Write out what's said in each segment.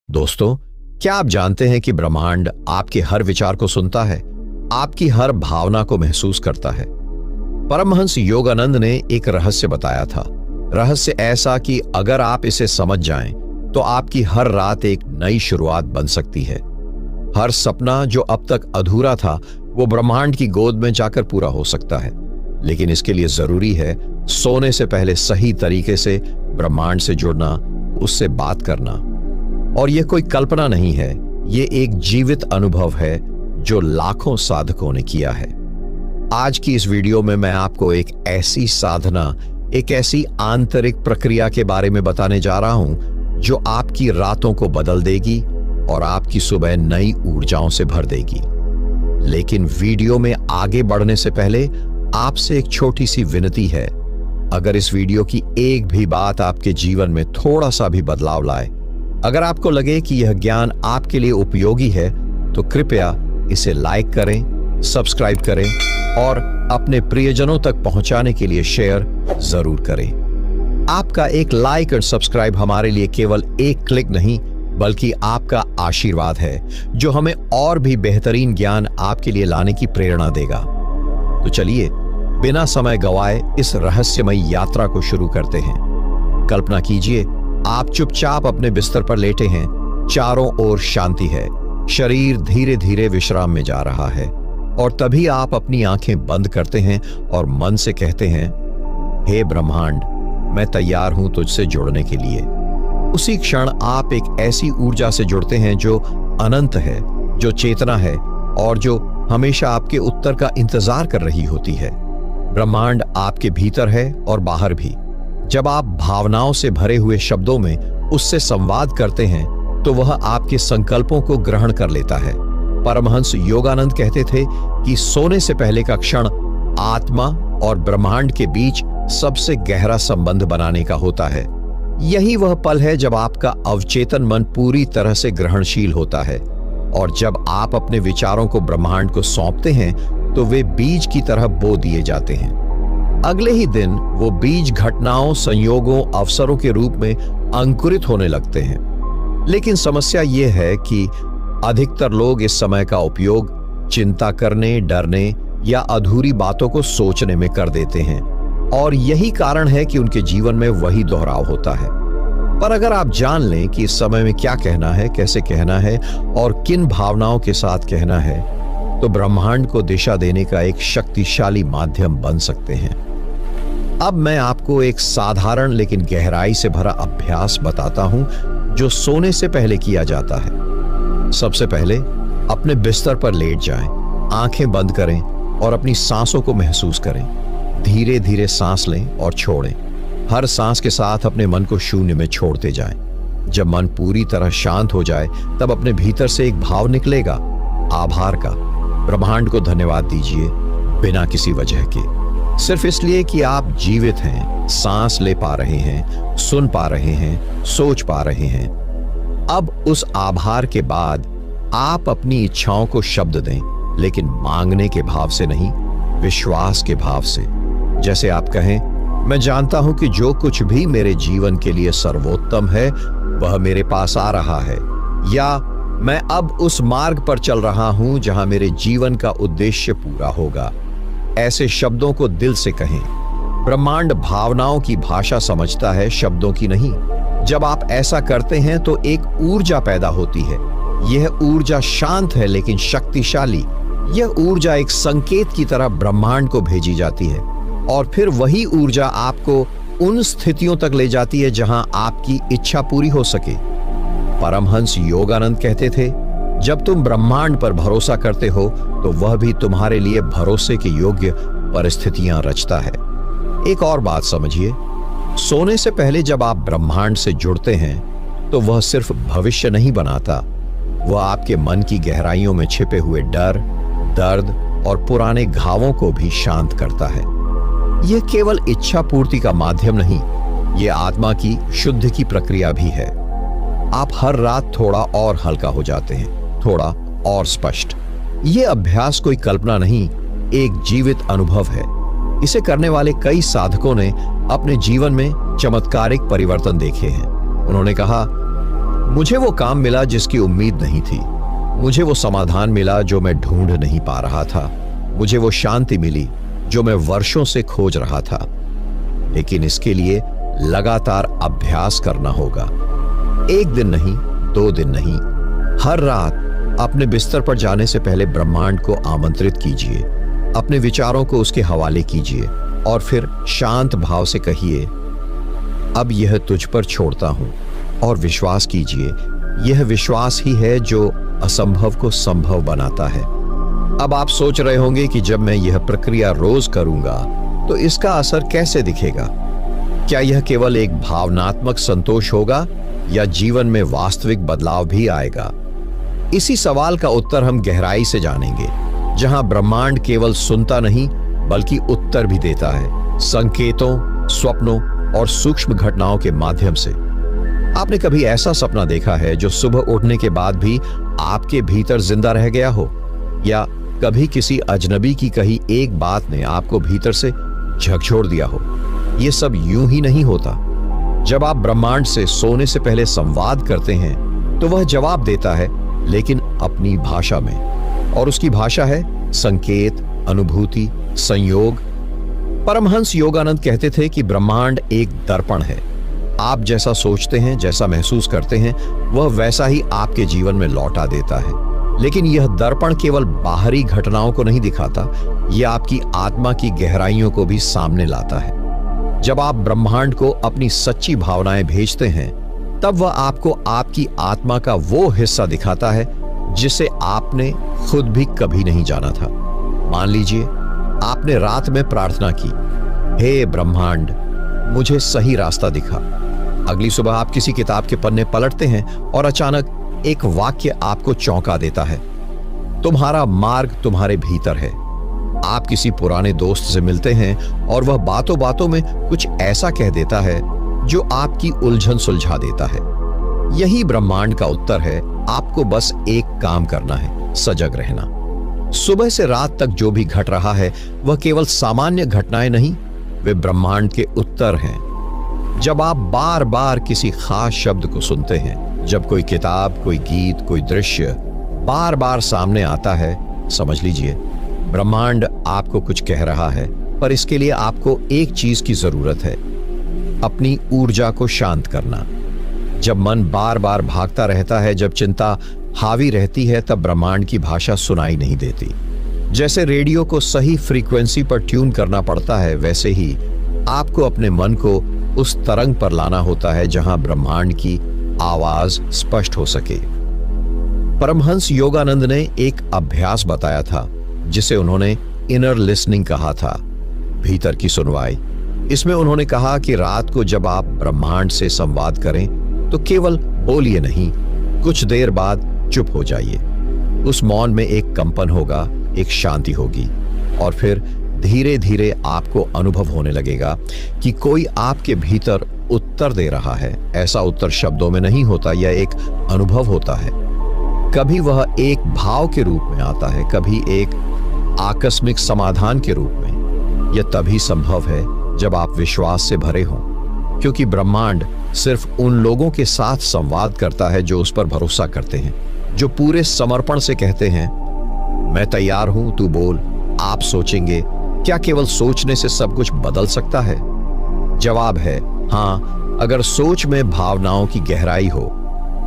दोस्तों, क्या आप जानते हैं कि ब्रह्मांड आपके हर विचार को सुनता है, आपकी हर भावना को महसूस करता है। परमहंस योगानंद ने एक रहस्य बताया था। रहस्य ऐसा कि अगर आप इसे समझ जाएं, तो आपकी हर रात एक नई शुरुआत बन सकती है। हर सपना जो अब तक अधूरा था, वो ब्रह्मांड की गोद में जाकर पूरा हो सकता है। लेकिन इसके लिए जरूरी है सोने से पहले सही तरीके से ब्रह्मांड से जुड़ना, उससे बात करना। और यह कोई कल्पना नहीं है, ये एक जीवित अनुभव है जो लाखों साधकों ने किया है। आज की इस वीडियो में मैं आपको एक ऐसी साधना, एक ऐसी आंतरिक प्रक्रिया के बारे में बताने जा रहा हूं जो आपकी रातों को बदल देगी और आपकी सुबह नई ऊर्जाओं से भर देगी। लेकिन वीडियो में आगे बढ़ने से पहले आपसे एक छोटी सी विनती है। अगर इस वीडियो की एक भी बात आपके जीवन में थोड़ा सा भी बदलाव लाए, अगर आपको लगे कि यह ज्ञान आपके लिए उपयोगी है, तो कृपया इसे लाइक करें, सब्सक्राइब करें और अपने प्रियजनों तक पहुंचाने के लिए शेयर जरूर करें। आपका एक लाइक और सब्सक्राइब हमारे लिए केवल एक क्लिक नहीं, बल्कि आपका आशीर्वाद है जो हमें और भी बेहतरीन ज्ञान आपके लिए लाने की प्रेरणा देगा। तो चलिए बिना समय गवाए इस रहस्यमयी यात्रा को शुरू करते हैं। कल्पना कीजिए, आप चुपचाप अपने बिस्तर पर लेटे हैं, चारों ओर शांति है, शरीर धीरे धीरे विश्राम में जा रहा है, और तभी आप अपनी आंखें बंद करते हैं और मन से कहते हैं, हे ब्रह्मांड, मैं तैयार हूं तुझसे जुड़ने के लिए। उसी क्षण आप एक ऐसी ऊर्जा से जुड़ते हैं जो अनंत है, जो चेतना है और जो हमेशा आपके उत्तर का इंतजार कर रही होती है। ब्रह्मांड आपके भीतर है और बाहर भी। जब आप भावनाओं से भरे हुए शब्दों में उससे संवाद करते हैं, तो वह आपके संकल्पों को ग्रहण कर लेता है। परमहंस योगानंद कहते थे कि सोने से पहले का क्षण आत्मा और ब्रह्मांड के बीच सबसे गहरा संबंध बनाने का होता है। यही वह पल है जब आपका अवचेतन मन पूरी तरह से ग्रहणशील होता है, और जब आप अपने विचारों को ब्रह्मांड को सौंपते हैं, तो वे बीज की तरह बो दिए जाते हैं। अगले ही दिन वो बीज घटनाओं, संयोगों, अवसरों के रूप में अंकुरित होने लगते हैं। लेकिन समस्या ये है कि अधिकतर लोग इस समय का उपयोग चिंता करने, डरने या अधूरी बातों को सोचने में कर देते हैं, और यही कारण है कि उनके जीवन में वही दोहराव होता है। पर अगर आप जान लें कि इस समय में क्या कहना है, कैसे कहना है और किन भावनाओं के साथ कहना है, तो ब्रह्मांड को दिशा देने का एक शक्तिशाली माध्यम बन सकते हैं। अब मैं आपको एक साधारण लेकिन गहराई से भरा अभ्यास बताता हूं जो सोने से पहले किया जाता है। सबसे पहले अपने बिस्तर पर लेट जाएं, आंखें बंद करें और अपनी सांसों को महसूस करें। धीरे धीरे सांस लें और छोड़ें। हर सांस के साथ अपने मन को शून्य में छोड़ते जाएं। जब मन पूरी तरह शांत हो जाए, तब अपने भीतर से एक भाव निकलेगा, आभार का। ब्रह्मांड को धन्यवाद दीजिए बिना किसी वजह के, सिर्फ इसलिए कि आप जीवित हैं, सांस ले पा रहे हैं, सुन पा रहे हैं, सोच पा रहे हैं। अब उस आभार के बाद आप अपनी इच्छाओं को शब्द दें, लेकिन मांगने के भाव से नहीं, विश्वास के भाव से। जैसे आप कहें, मैं जानता हूं कि जो कुछ भी मेरे जीवन के लिए सर्वोत्तम है वह मेरे पास आ रहा है, या मैं अब उस मार्ग पर चल रहा हूं जहां मेरे जीवन का उद्देश्य पूरा होगा। ऐसे शब्दों को दिल से कहें। ब्रह्मांड भावनाओं की भाषा समझता है, शब्दों की नहीं। जब आप ऐसा करते हैं तो एक ऊर्जा पैदा होती है। यह ऊर्जा शांत है लेकिन शक्तिशाली। यह ऊर्जा एक संकेत की तरह ब्रह्मांड को भेजी जाती है, और फिर वही ऊर्जा आपको उन स्थितियों तक ले जाती है जहां आपकी इच्छा पूरी हो सके। परमहंस योगानंद कहते थे, जब तुम ब्रह्मांड पर भरोसा करते हो, तो वह भी तुम्हारे लिए भरोसे के योग्य परिस्थितियां रचता है। एक और बात समझिए, सोने से पहले जब आप ब्रह्मांड से जुड़ते हैं, तो वह सिर्फ भविष्य नहीं बनाता, वह आपके मन की गहराइयों में छिपे हुए डर, दर्द और पुराने घावों को भी शांत करता है। यह केवल इच्छा पूर्ति का माध्यम नहीं, यह आत्मा की शुद्धि की प्रक्रिया भी है। आप हर रात थोड़ा और हल्का हो जाते हैं, थोड़ा और स्पष्ट। यह अभ्यास कोई कल्पना नहीं, एक जीवित अनुभव है। इसे करने वाले कई साधकों ने अपने जीवन में चमत्कारिक परिवर्तन देखे हैं। उन्होंने कहा, मुझे वो काम मिला जिसकी उम्मीद नहीं थी। मुझे वो समाधान मिला जो मैं ढूंढ नहीं पा रहा था। मुझे वो शांति मिली जो मैं वर्षों से खोज रहा था। लेकिन इसके लिए लगातार अभ्यास करना होगा। एक दिन नहीं, 2 दिन नहीं, हर रात अपने बिस्तर पर जाने से पहले ब्रह्मांड को आमंत्रित कीजिए। अपने विचारों को उसके हवाले कीजिए और फिर शांत भाव से कहिए, अब यह तुझ पर छोड़ता हूं। और विश्वास कीजिए, यह विश्वास ही है जो असंभव को संभव बनाता है। अब आप सोच रहे होंगे कि जब मैं यह प्रक्रिया रोज करूंगा तो इसका असर कैसे दिखेगा? क्या यह केवल एक भावनात्मक संतोष होगा या जीवन में वास्तविक बदलाव भी आएगा? इसी सवाल का उत्तर हम गहराई से जानेंगे, जहां ब्रह्मांड केवल सुनता नहीं बल्कि उत्तर भी देता है, संकेतों, स्वप्नों और सूक्ष्म घटनाओं के माध्यम से। आपने कभी ऐसा सपना देखा है जो सुबह उठने के बाद भी आपके भीतर जिंदा रह गया हो? या कभी किसी अजनबी की कही एक बात ने आपको भीतर से झकझोर दिया हो? यह सब यूं ही नहीं होता। जब आप ब्रह्मांड से सोने से पहले संवाद करते हैं तो वह जवाब देता है, लेकिन अपनी भाषा में। और उसकी भाषा है संकेत, अनुभूति, संयोग। परमहंस योगानंद कहते थे कि ब्रह्मांड एक दर्पण है। आप जैसा सोचते हैं, जैसा महसूस करते हैं, वह वैसा ही आपके जीवन में लौटा देता है। लेकिन यह दर्पण केवल बाहरी घटनाओं को नहीं दिखाता, यह आपकी आत्मा की गहराइयों को भी सामने लाता है। जब आप ब्रह्मांड को अपनी सच्ची भावनाएं भेजते हैं, तब वह आपको आपकी आत्मा का वो हिस्सा दिखाता है जिसे आपने खुद भी कभी नहीं जाना था। मान लीजिए आपने रात में प्रार्थना की, हे ब्रह्मांड, मुझे सही रास्ता दिखा। अगली सुबह आप किसी किताब के पन्ने पलटते हैं और अचानक एक वाक्य आपको चौंका देता है, तुम्हारा मार्ग तुम्हारे भीतर है। आप किसी पुराने दोस्त से मिलते हैं और वह बातों बातों में कुछ ऐसा कह देता है जो आपकी उलझन सुलझा देता है। यही ब्रह्मांड का उत्तर है। आपको बस एक काम करना है, सजग रहना। सुबह से रात तक जो भी घट रहा है वह केवल सामान्य घटनाएं नहीं, वे ब्रह्मांड के उत्तर हैं। जब आप बार बार किसी खास शब्द को सुनते हैं, जब कोई किताब, कोई गीत, कोई दृश्य बार बार सामने आता है, समझ लीजिए ब्रह्मांड आपको कुछ कह रहा है। पर इसके लिए आपको एक चीज की जरूरत है, अपनी ऊर्जा को शांत करना। जब मन बार बार भागता रहता है, जब चिंता हावी रहती है, तब ब्रह्मांड की भाषा सुनाई नहीं देती। जैसे रेडियो को सही फ्रीक्वेंसी पर ट्यून करना पड़ता है, वैसे ही आपको अपने मन को उस तरंग पर लाना होता है जहां ब्रह्मांड की आवाज स्पष्ट हो सके। परमहंस योगानंद ने एक अभ्यास बताया था जिसे उन्होंने इनर लिसनिंग कहा था, भीतर की सुनवाई। इसमें उन्होंने कहा कि रात को जब आप ब्रह्मांड से संवाद करें तो केवल बोलिए नहीं, कुछ देर बाद चुप हो जाइए। उस मौन में एक कंपन होगा, एक शांति होगी, और फिर धीरे धीरे आपको अनुभव होने लगेगा कि कोई आपके भीतर उत्तर दे रहा है। ऐसा उत्तर शब्दों में नहीं होता, यह एक अनुभव होता है। कभी वह एक भाव के रूप में आता है, कभी एक आकस्मिक समाधान के रूप में। यह तभी संभव है जब आप विश्वास से भरे हों, क्योंकि ब्रह्मांड सिर्फ उन लोगों के साथ संवाद करता है जो उस पर भरोसा करते हैं, जो पूरे समर्पण से कहते हैं, मैं तैयार हूं, तू बोल। आप सोचेंगे, क्या केवल सोचने से सब कुछ बदल सकता है? जवाब है हां, अगर सोच में भावनाओं की गहराई हो।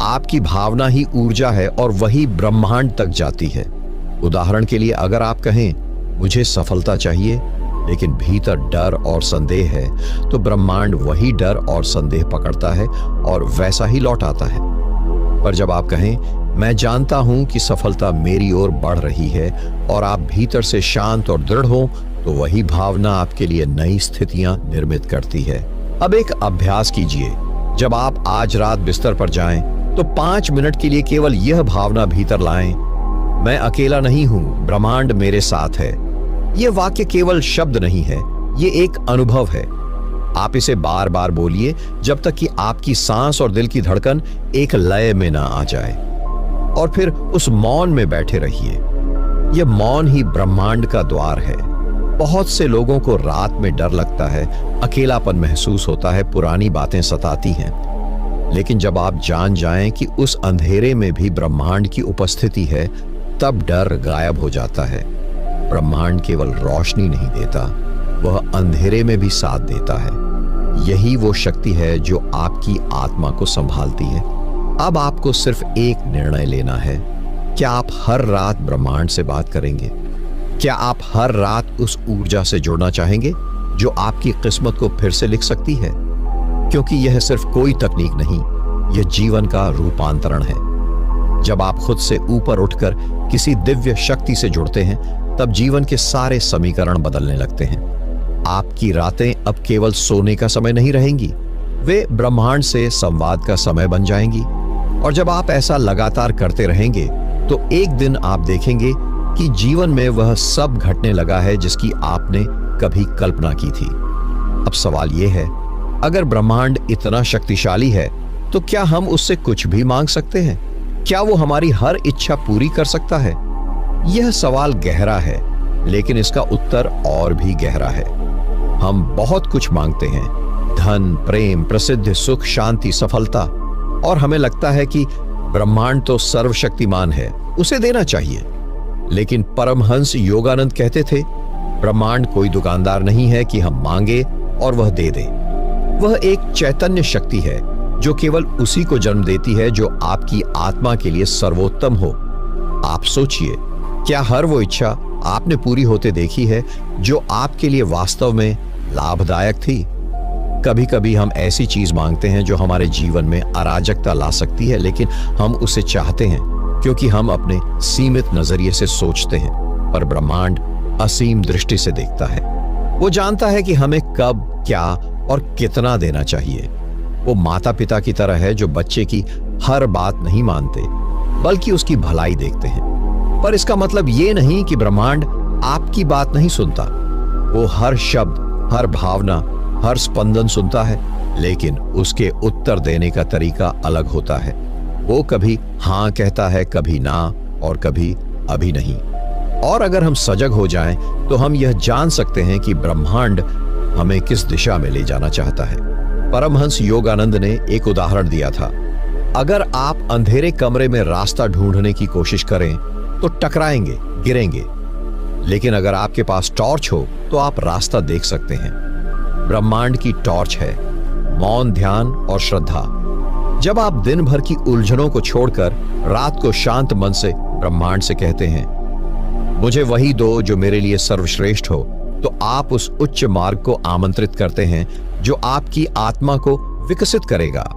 आपकी भावना ही ऊर्जा है और वही ब्रह्मांड तक जाती है। उदाहरण के लिए, अगर आप कहें मुझे सफलता चाहिए, लेकिन भीतर डर और संदेह है, तो ब्रह्मांड वही डर और संदेह पकड़ता है और वैसा ही लौटाता है। पर जब आप कहें मैं जानता हूं कि सफलता मेरी ओर बढ़ रही है, और आप भीतर से शांत और दृढ़ हो, तो वही भावना आपके लिए नई स्थितियां निर्मित करती है। अब एक अभ्यास कीजिए। जब आप आज रात बिस्तर पर जाएं, तो 5 मिनट के लिए केवल यह भावना भीतर लाएं, मैं अकेला नहीं हूं, ब्रह्मांड मेरे साथ है। यह वाक्य केवल शब्द नहीं है, यह एक अनुभव है। आप इसे बार बार बोलिए जब तक कि आपकी सांस और दिल की धड़कन एक लय में ना आ जाए, और फिर उस मौन में बैठे रहिए। यह मौन ही ब्रह्मांड का द्वार है। बहुत से लोगों को रात में डर लगता है, अकेलापन महसूस होता है, पुरानी बातें सताती हैं। लेकिन जब आप जान जाएं कि उस अंधेरे में भी ब्रह्मांड की उपस्थिति है, तब डर गायब हो जाता है। ब्रह्मांड केवल रोशनी नहीं देता, वह अंधेरे में भी साथ देता है। यही वो शक्ति है जो आपकी आत्मा को संभालती है। अब आपको सिर्फ एक निर्णय लेना है। क्या आप हर रात ब्रह्मांड से बात करेंगे? क्या आप हर रात उस ऊर्जा से जुड़ना चाहेंगे जो आपकी किस्मत को फिर से लिख सकती है? क्योंकि यह सिर्फ कोई तकनीक नहीं, यह जीवन का रूपांतरण है। जब आप खुद से ऊपर उठकर किसी दिव्य शक्ति से जुड़ते हैं, तब जीवन के सारे समीकरण बदलने लगते हैं। आपकी रातें अब केवल सोने का समय नहीं रहेंगी, वे ब्रह्मांड से संवाद का समय बन जाएंगी। और जब आप ऐसा लगातार करते रहेंगे, तो एक दिन आप देखेंगे कि जीवन में वह सब घटने लगा है जिसकी आपने कभी कल्पना की थी। अब सवाल यह है, अगर ब्रह्मांड इतना शक्तिशाली है, तो क्या हम उससे कुछ भी मांग सकते हैं? क्या वो हमारी हर इच्छा पूरी कर सकता है? यह सवाल गहरा है, लेकिन इसका उत्तर और भी गहरा है। हम बहुत कुछ मांगते हैं, धन, प्रेम, प्रसिद्धि, सुख, शांति, सफलता, और हमें लगता है कि ब्रह्मांड तो सर्वशक्तिमान है, उसे देना चाहिए। लेकिन परमहंस योगानंद कहते थे, ब्रह्मांड कोई दुकानदार नहीं है कि हम मांगे और वह दे दे। वह एक चैतन्य शक्ति है जो केवल उसी को जन्म देती है जो आपकी आत्मा के लिए सर्वोत्तम हो। आप सोचिए, क्या हर वो इच्छा आपने पूरी होते देखी है जो आपके लिए वास्तव में लाभदायक थी? कभी कभी हम ऐसी चीज मांगते हैं जो हमारे जीवन में अराजकता ला सकती है, लेकिन हम उसे चाहते हैं क्योंकि हम अपने सीमित नजरिए से सोचते हैं। पर ब्रह्मांड असीम दृष्टि से देखता है। वो जानता है कि हमें कब, क्या और कितना देना चाहिए। वो माता पिता की तरह है जो बच्चे की हर बात नहीं मानते, बल्कि उसकी भलाई देखते हैं। पर इसका मतलब ये नहीं कि ब्रह्मांड आपकी बात नहीं सुनता। वो हर शब्द, हर भावना, हर स्पंदन सुनता है, लेकिन उसके उत्तर देने का तरीका अलग होता है। वो कभी हां कहता है, कभी ना, और कभी अभी नहीं। और अगर हम सजग हो जाएं, तो हम यह जान सकते हैं कि ब्रह्मांड हमें किस दिशा में ले जाना चाहता है। परमहंस योगानंद ने एक उदाहरण दिया था। अगर आप अंधेरे कमरे में रास्ता ढूंढने की कोशिश करें तो टकराएंगे, गिरेंगे। लेकिन अगर आपके पास टॉर्च हो तो आप रास्ता देख सकते हैं। ब्रह्मांड की टॉर्च है मौन, ध्यान और श्रद्धा। जब आप दिन भर की उलझनों को छोड़कर रात को शांत मन से ब्रह्मांड से कहते हैं, मुझे वही दो जो मेरे लिए सर्वश्रेष्ठ हो, तो आप उस उच्च मार्ग को आमंत्रित करते हैं जो आपकी आत्मा को विकसित करेगा।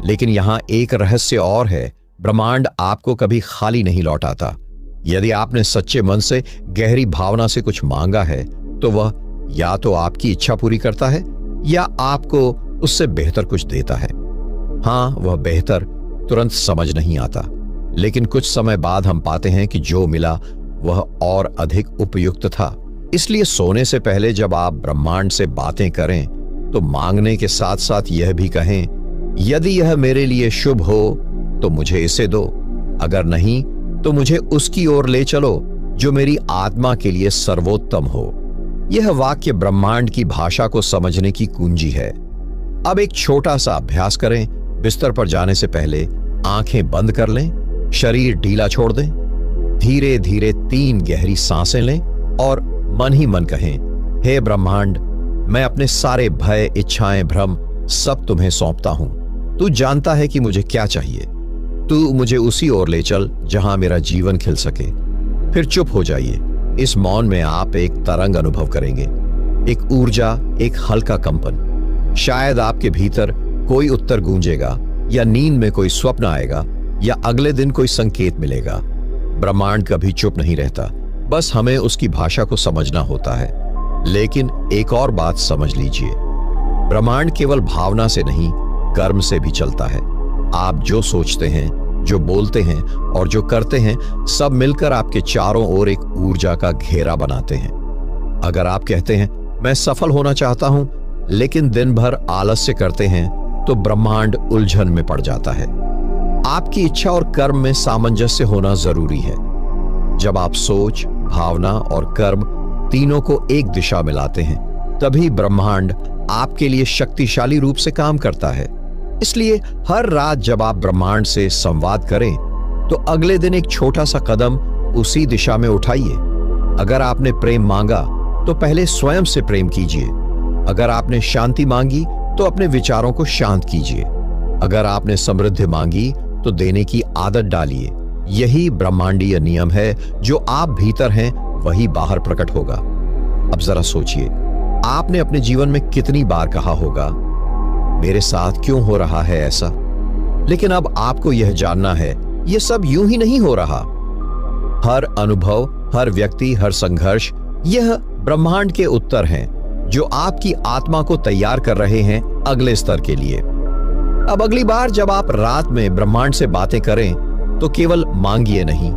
लेकिन यहां एक रहस्य और है, ब्रह्मांड आपको कभी खाली नहीं लौटाता। यदि आपने सच्चे मन से गहरी भावना से कुछ मांगा है, तो वह या तो आपकी इच्छा पूरी करता है या आपको उससे बेहतर कुछ देता है। हां, वह बेहतर तुरंत समझ नहीं आता, लेकिन कुछ समय बाद हम पाते हैं कि जो मिला वह और अधिक उपयुक्त था। इसलिए सोने से पहले जब आप ब्रह्मांड से बातें करें, तो मांगने के साथ साथ यह भी कहें, यदि यह मेरे लिए शुभ हो तो मुझे इसे दो, अगर नहीं तो मुझे उसकी ओर ले चलो जो मेरी आत्मा के लिए सर्वोत्तम हो। यह वाक्य ब्रह्मांड की भाषा को समझने की कुंजी है। अब एक छोटा सा अभ्यास करें। बिस्तर पर जाने से पहले आंखें बंद कर लें, शरीर ढीला छोड़ दें, धीरे धीरे 3 गहरी सांसें लें और मन ही मन कहें, हे ब्रह्मांड, मैं अपने सारे भय, इच्छाएं, भ्रम सब तुम्हें सौंपता हूं। तू जानता है कि मुझे क्या चाहिए। तू मुझे उसी ओर ले चल जहां मेरा जीवन खिल सके। फिर चुप हो जाइए। इस मौन में आप एक तरंग अनुभव करेंगे, एक ऊर्जा, एक हल्का कंपन। शायद आपके भीतर कोई उत्तर गूंजेगा, या नींद में कोई स्वप्न आएगा, या अगले दिन कोई संकेत मिलेगा। ब्रह्मांड कभी चुप नहीं रहता, बस हमें उसकी भाषा को समझना होता है। लेकिन एक और बात समझ लीजिए, ब्रह्मांड केवल भावना से नहीं, कर्म से भी चलता है। आप जो सोचते हैं, जो बोलते हैं और जो करते हैं, सब मिलकर आपके चारों ओर एक ऊर्जा का घेरा बनाते हैं। अगर आप कहते हैं, मैं सफल होना चाहता हूं, लेकिन दिन भर आलस्य करते हैं, तो ब्रह्मांड उलझन में पड़ जाता है। आपकी इच्छा और कर्म में सामंजस्य होना जरूरी है। जब आप सोच, भावना और कर्म तीनों को एक दिशा में लाते हैं, तभी ब्रह्मांड आपके लिए शक्तिशाली रूप से काम करता है। इसलिए हर रात जब आप ब्रह्मांड से संवाद करें तो अगले दिन एक छोटा सा कदम उसी दिशा में उठाइए। अगर आपने प्रेम मांगा तो पहले स्वयं से प्रेम कीजिए। अगर आपने शांति मांगी तो अपने विचारों को शांत कीजिए। अगर आपने समृद्धि मांगी तो देने की आदत डालिए। यही ब्रह्मांडीय नियम है, जो आप भीतर हैं वही बाहर प्रकट होगा। अब जरा सोचिए, आपने अपने जीवन में कितनी बार कहा होगा, मेरे साथ क्यों हो रहा है ऐसा? लेकिन अब आपको यह जानना है, यह सब यूं ही नहीं हो रहा। हर अनुभव, हर व्यक्ति, हर संघर्ष, यह ब्रह्मांड के उत्तर हैं जो आपकी आत्मा को तैयार कर रहे हैं अगले स्तर के लिए। अब अगली बार जब आप रात में ब्रह्मांड से बातें करें तो केवल मांगिए नहीं,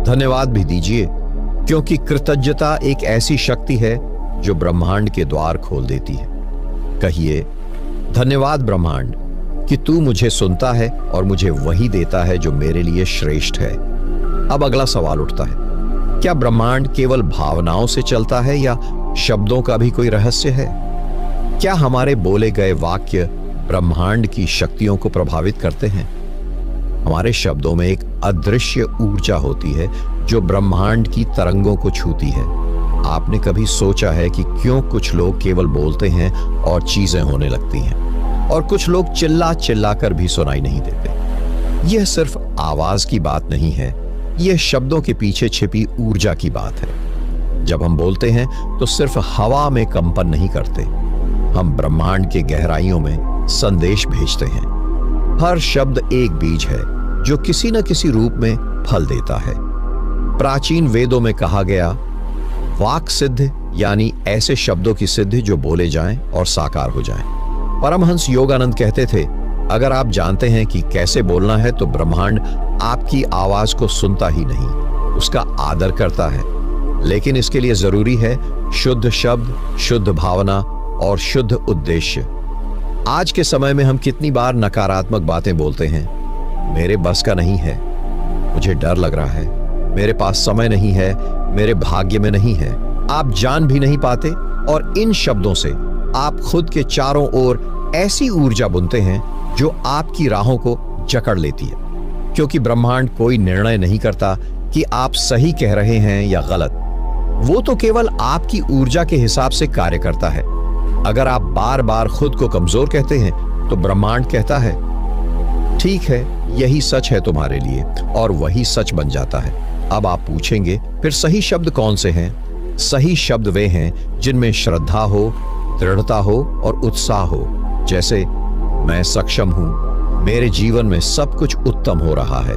धन्यवाद भी दीजिए, क्योंकि कृतज्ञता एक ऐसी शक्ति है जो ब्रह्मांड के द्वार खोल देती है। कहिए, धन्यवाद ब्रह्मांड कि तू मुझे सुनता है और मुझे वही देता है जो मेरे लिए श्रेष्ठ है। अब अगला सवाल उठता है, क्या ब्रह्मांड केवल भावनाओं से चलता है या शब्दों का भी कोई रहस्य है? क्या हमारे बोले गए वाक्य ब्रह्मांड की शक्तियों को प्रभावित करते हैं? हमारे शब्दों में एक अदृश्य ऊर्जा होती है जो ब्रह्मांड की तरंगों को छूती है। आपने कभी सोचा है कि क्यों कुछ लोग केवल बोलते हैं और चीजें होने लगती हैं, और कुछ लोग चिल्ला चिल्ला कर भी सुनाई नहीं देते? यह सिर्फ आवाज की बात नहीं है, यह शब्दों के पीछे छिपी ऊर्जा की बात है। जब हम बोलते हैं तो सिर्फ हवा में कंपन नहीं करते, हम ब्रह्मांड के गहराइयों में संदेश भेजते हैं। हर शब्द एक बीज है जो किसी न किसी रूप में फल देता है। प्राचीन वेदों में कहा गया, वाक सिद्ध यानी ऐसे शब्दों की सिद्धि जो बोले जाएं और साकार हो जाएं। परमहंस योगानंद कहते थे, अगर आप जानते हैं कि कैसे बोलना है तो ब्रह्मांड आपकी आवाज को सुनता ही नहीं, उसका आदर करता है। लेकिन इसके लिए जरूरी है शुद्ध शब्द, शुद्ध भावना और शुद्ध उद्देश्य। आज के समय में हम कितनी बार नकारात्मक बातें बोलते हैं, मेरे बस का नहीं है, मुझे डर लग रहा है, मेरे पास समय नहीं है, मेरे भाग्य में नहीं है। आप जान भी नहीं पाते और इन शब्दों से आप खुद के चारों ओर ऐसी ऊर्जा बुनते हैं जो आपकी राहों को जकड़ लेती है, क्योंकि ब्रह्मांड कोई निर्णय नहीं करता कि आप सही कह रहे हैं या गलत। वो तो केवल आपकी ऊर्जा के हिसाब से कार्य करता है। अगर आप बार बार खुद को कमजोर कहते हैं तो ब्रह्मांड कहता है, ठीक है, यही सच है तुम्हारे लिए, और वही सच बन जाता है। अब आप पूछेंगे, फिर सही शब्द कौन से हैं? सही शब्द वे हैं जिनमें श्रद्धा हो, दृढ़ता हो और उत्साह हो। जैसे, मैं सक्षम हूं, मेरे जीवन में सब कुछ उत्तम हो रहा है,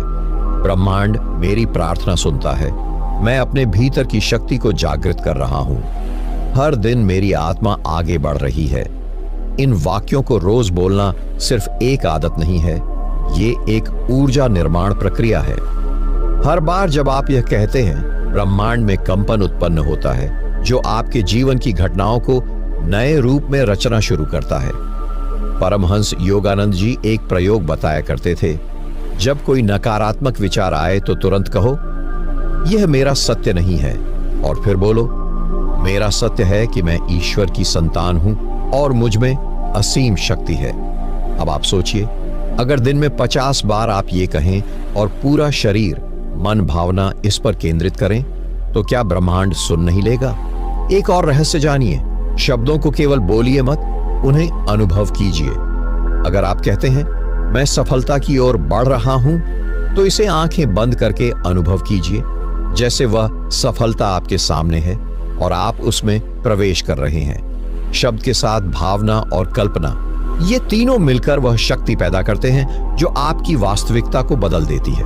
ब्रह्मांड मेरी प्रार्थना सुनता है, मैं अपने भीतर की शक्ति को जागृत कर रहा हूं, हर दिन मेरी आत्मा आगे बढ़ रही है। इन वाक्यों को रोज बोलना सिर्फ एक आदत नहीं है, ये एक ऊर्जा निर्माण प्रक्रिया है। हर बार जब आप यह कहते हैं, ब्रह्मांड में कंपन उत्पन्न होता है जो आपके जीवन की घटनाओं को नए रूप में रचना शुरू करता है। परमहंस योगानंद जी एक प्रयोग बताया करते थे, जब कोई नकारात्मक विचार आए तो तुरंत कहो, यह मेरा सत्य नहीं है, और फिर बोलो, मेरा सत्य है कि मैं ईश्वर की संतान हूं और मुझ में असीम शक्ति है। अब आप सोचिए, अगर दिन में 50 बार आप ये कहें और पूरा शरीर, मन, भावना इस पर केंद्रित करें, तो क्या ब्रह्मांड सुन नहीं लेगा? एक और रहस्य जानिए, शब्दों को केवल बोलिए मत, उन्हें अनुभव कीजिए। अगर आप कहते हैं, मैं सफलता की ओर बढ़ रहा हूं, तो इसे आंखें बंद करके अनुभव कीजिए, जैसे वह सफलता आपके सामने है और आप उसमें प्रवेश कर रहे हैं। शब्द के साथ भावना और कल्पना, ये तीनों मिलकर वह शक्ति पैदा करते हैं जो आपकी वास्तविकता को बदल देती है।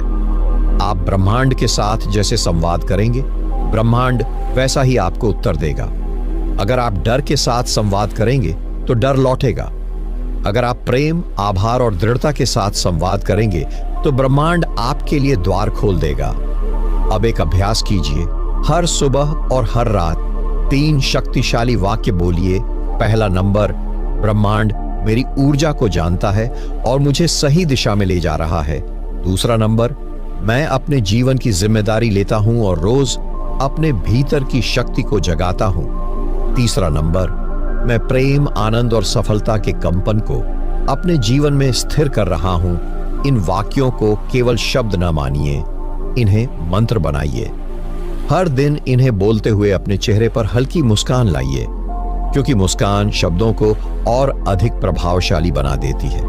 आप ब्रह्मांड के साथ जैसे संवाद करेंगे, ब्रह्मांड वैसा ही आपको उत्तर देगा। अगर आप डर के साथ संवाद करेंगे तो डर लौटेगा। अगर आप प्रेम, आभार और दृढ़ता के साथ संवाद करेंगे तो ब्रह्मांड आपके लिए द्वार खोल देगा। अब एक अभ्यास कीजिए, हर सुबह और हर रात 3 शक्तिशाली वाक्य बोलिए। पहला नंबर, ब्रह्मांड मेरी ऊर्जा को जानता है और मुझे सही दिशा में ले जा रहा है। दूसरा नंबर, मैं अपने जीवन की जिम्मेदारी लेता हूं और रोज अपने भीतर की शक्ति को जगाता हूं। तीसरा नंबर, मैं प्रेम, आनंद और सफलता के कंपन को अपने जीवन में स्थिर कर रहा हूं, इन वाक्यों को केवल शब्द न मानिए, इन्हें मंत्र बनाइए। हर दिन इन्हें बोलते हुए अपने चेहरे पर हल्की मुस्कान लाइए, क्योंकि मुस्कान शब्दों को और अधिक प्रभावशाली बना देती है।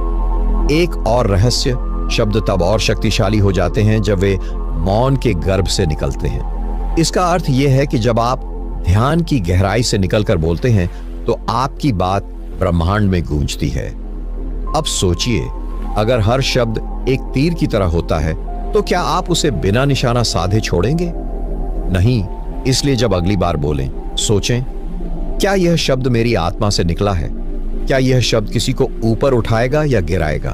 एक और रहस्य, शब्द तब और शक्तिशाली हो जाते हैं जब वे मौन के गर्भ से निकलते हैं। इसका अर्थ यह है कि जब आप ध्यान की गहराई से निकलकर बोलते हैं तो आपकी बात ब्रह्मांड में गूंजती है। अब सोचिए, अगर हर शब्द एक तीर की तरह होता है तो क्या आप उसे बिना निशाना साधे छोड़ेंगे? नहीं। इसलिए जब अगली बार बोलें, सोचें, क्या यह शब्द मेरी आत्मा से निकला है? क्या यह शब्द किसी को ऊपर उठाएगा या गिराएगा?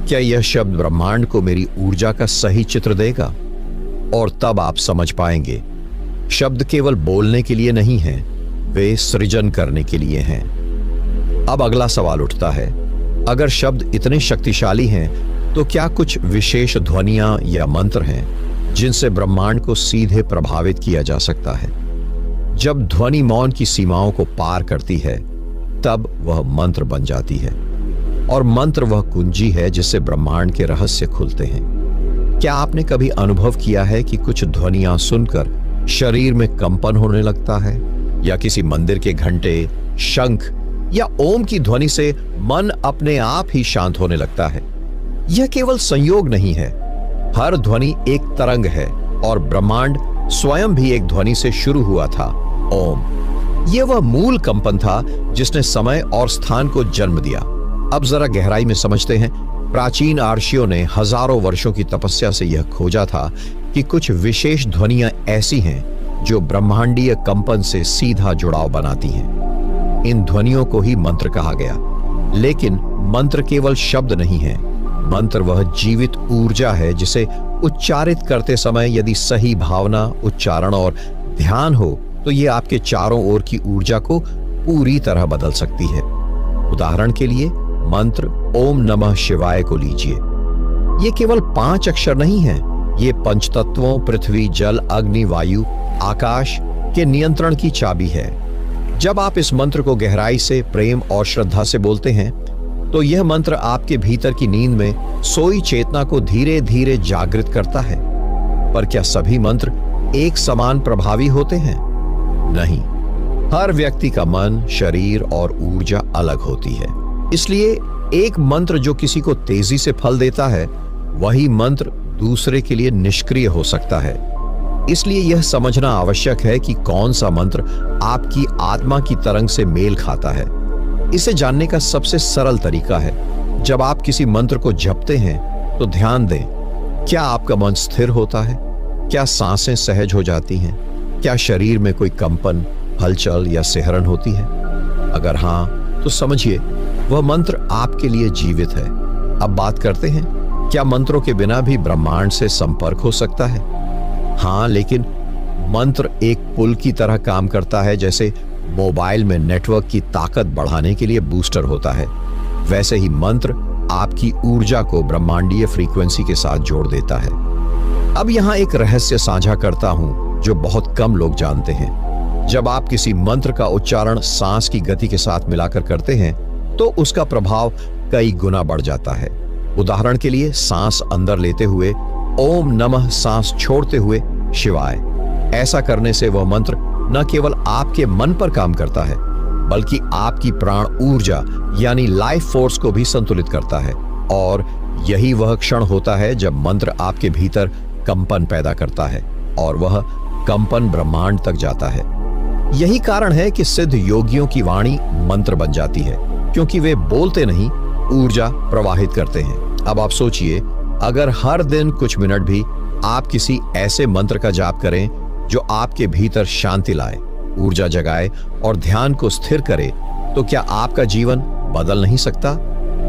क्या यह शब्द ब्रह्मांड को मेरी ऊर्जा का सही चित्र देगा? और तब आप समझ पाएंगे, शब्द केवल बोलने के लिए नहीं हैं, वे सृजन करने के लिए हैं। अब अगला सवाल उठता है, अगर शब्द इतने शक्तिशाली हैं तो क्या कुछ विशेष ध्वनियां या मंत्र हैं जिनसे ब्रह्मांड को सीधे प्रभावित किया जा सकता है? जब ध्वनि मौन की सीमाओं को पार करती है तब वह मंत्र बन जाती है, और मंत्र वह कुंजी है जिससे ब्रह्मांड के रहस्य खुलते हैं। क्या आपने कभी अनुभव किया है कि कुछ ध्वनियां सुनकर शरीर में कंपन होने लगता है, या किसी मंदिर के घंटे, शंख या ओम की ध्वनि से मन अपने आप ही शांत होने लगता है? यह केवल संयोग नहीं है, हर ध्वनि एक तरंग है, और ब्रह्मांड स्वयं भी एक ध्वनि से शुरू हुआ था, ओम। यह वह मूल कंपन था जिसने समय और स्थान को जन्म दिया। अब जरा गहराई में समझते हैं। प्राचीन आर्षियों ने हजारों वर्षों की तपस्या से यह खोजा था कि कुछ विशेष ध्वनियां ऐसी हैं जो ब्रह्मांडीय कंपन से सीधा जुड़ाव बनाती हैं। इन ध्वनियों को ही मंत्र कहा गया। लेकिन मंत्र केवल शब्द नहीं है, मंत्र वह जीवित ऊर्जा है जिसे उच्चारित करते समय यदि सही भावना, उच्चारण और ध्यान हो तो ये आपके चारों ओर की ऊर्जा को पूरी तरह बदल सकती है। उदाहरण के लिए मंत्र ओम नमः शिवाय को लीजिए। ये केवल 5 अक्षर नहीं है, ये पंचतत्वों पृथ्वी, जल, अग्नि, वायु, आकाश के नियंत्रण की चाबी है। जब आप इस मंत्र को गहराई से, प्रेम और श्रद्धा से बोलते हैं तो यह मंत्र आपके भीतर की नींद में सोई चेतना को धीरे धीरे जागृत करता है। पर क्या सभी मंत्र एक समान प्रभावी होते हैं? नहीं। हर व्यक्ति का मन, शरीर और ऊर्जा अलग होती है। इसलिए एक मंत्र जो किसी को तेजी से फल देता है, वही मंत्र दूसरे के लिए निष्क्रिय हो सकता है। इसलिए यह समझना आवश्यक है कि कौन सा मंत्र आपकी आत्मा की तरंग से मेल खाता है। इसे जानने का सबसे सरल तरीका है, जब आप किसी मंत्र को जपते हैं तो ध्यान दें, क्या आपका मन स्थिर होता है? क्या सांसें सहज हो जाती हैं? क्या शरीर में कोई कंपन, हलचल या सिहरन होती है? अगर हां, तो समझिए वह मंत्र आपके लिए जीवित है। अब बात करते हैं, क्या मंत्रों के बिना भी ब्रह्मांड से संपर्क हो सकता है? हां, लेकिन मंत्र एक पुल की तरह काम करता है। जैसे मोबाइल में नेटवर्क की ताकत बढ़ाने के लिए बूस्टर होता है, वैसे ही मंत्र आपकी ऊर्जा को ब्रह्मांडीय फ्रीक्वेंसी के साथ जोड़ देता है। अब यहां एक रहस्य साझा करता हूं जो बहुत कम लोग जानते हैं। जब आप किसी मंत्र का उच्चारण सांस की गति के साथ मिलाकर करते हैं तो उसका प्रभाव कई गुना बढ़ जाता है। उदाहरण के लिए, सांस अंदर लेते हुए ओम नमः, सांस छोड़ते हुए शिवाय। ऐसा करने से वह मंत्र न केवल आपके मन पर काम करता है, बल्कि आपकी प्राण ऊर्जा यानी लाइफ फोर्स को भी संतुलित करता है। और यही वह क्षण होता है जब मंत्र आपके भीतर कंपन पैदा करता है और वह कंपन ब्रह्मांड तक जाता है। यही कारण है कि सिद्ध योगियों की वाणी मंत्र बन जाती है, क्योंकि वे बोलते नहीं, ऊर्जा प्रवाहित करते हैं। अब आप सोचिए, अगर हर दिन कुछ मिनट भी आप किसी ऐसे मंत्र का जाप करें जो आपके भीतर शांति लाए, ऊर्जा जगाए और ध्यान को स्थिर करे, तो क्या आपका जीवन बदल नहीं सकता?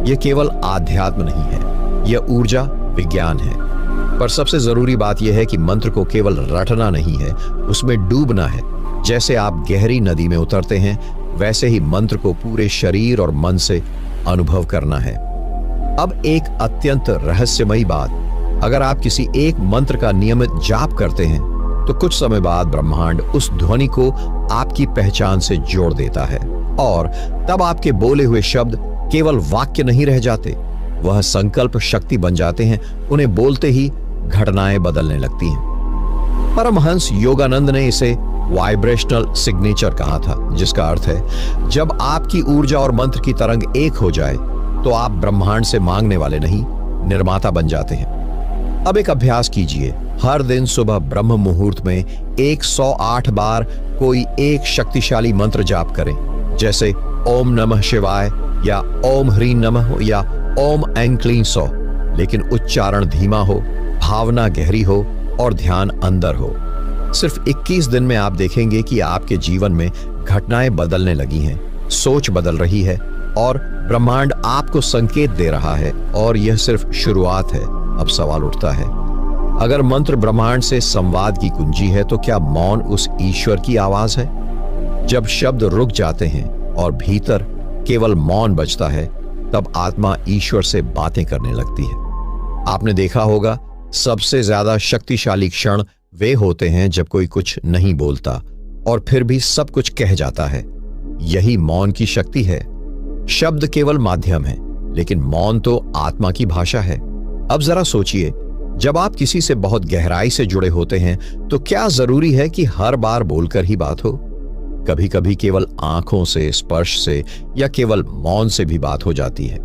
यह केवल आध्यात्म नहीं है, यह ऊर्जा विज्ञान है। पर सबसे जरूरी बात यह है कि मंत्र को केवल रटना नहीं है, उसमें डूबना है। जैसे आप गहरी नदी में उतरते हैं, वैसे ही मंत्र को पूरे शरीर और मन से अनुभव करना है। अब एक अत्यंत रहस्यमयी बात, अगर आप किसी एक मंत्र का नियमित जाप करते हैं तो कुछ समय बाद ब्रह्मांड उस ध्वनि को आपकी पहचान से जोड़ देता है, और तब आपके बोले हुए शब्द केवल वाक्य नहीं रह जाते, वह संकल्प शक्ति बन जाते हैं। उन्हें बोलते ही घटनाएं बदलने लगती हैं। परमहंस योगानंद ने इसे वाइब्रेशनल सिग्नेचर कहा था, जिसका अर्थ है जब आपकी ऊर्जा और मंत्र की तरंग एक हो जाए तो आप ब्रह्मांड से मांगने वाले नहीं, निर्माता बन जाते हैं। अब एक अभ्यास कीजिए। हर दिन सुबह ब्रह्म मुहूर्त में 108 बार कोई एक शक्तिशाली मंत्र जाप करें, जैसे ओम नमः शिवाय या ओम ह्रीं नमः या ओम ऐं क्लीं सौः, लेकिन उच्चारण धीमा हो, भावना गहरी हो और ध्यान अंदर हो। सिर्फ 21 दिन में आप देखेंगे कि आपके जीवन में घटनाएं बदलने लगी हैं, सोच बदल रही है और ब्रह्मांड आपको संकेत दे रहा है। और यह सिर्फ शुरुआत है। अब सवाल उठता है, अगर मंत्र ब्रह्मांड से संवाद की कुंजी है तो क्या मौन उस ईश्वर की आवाज है? जब शब्द रुक जाते हैं और भीतर केवल मौन बचता है, तब आत्मा ईश्वर से बातें करने लगती है। आपने देखा होगा, सबसे ज्यादा शक्तिशाली क्षण वे होते हैं जब कोई कुछ नहीं बोलता और फिर भी सब कुछ कह जाता है। यही मौन की शक्ति है। शब्द केवल माध्यम है, लेकिन मौन तो आत्मा की भाषा है। अब जरा सोचिए, जब आप किसी से बहुत गहराई से जुड़े होते हैं तो क्या जरूरी है कि हर बार बोलकर ही बात हो? कभी कभी केवल आंखों से, स्पर्श से या केवल मौन से भी बात हो जाती है।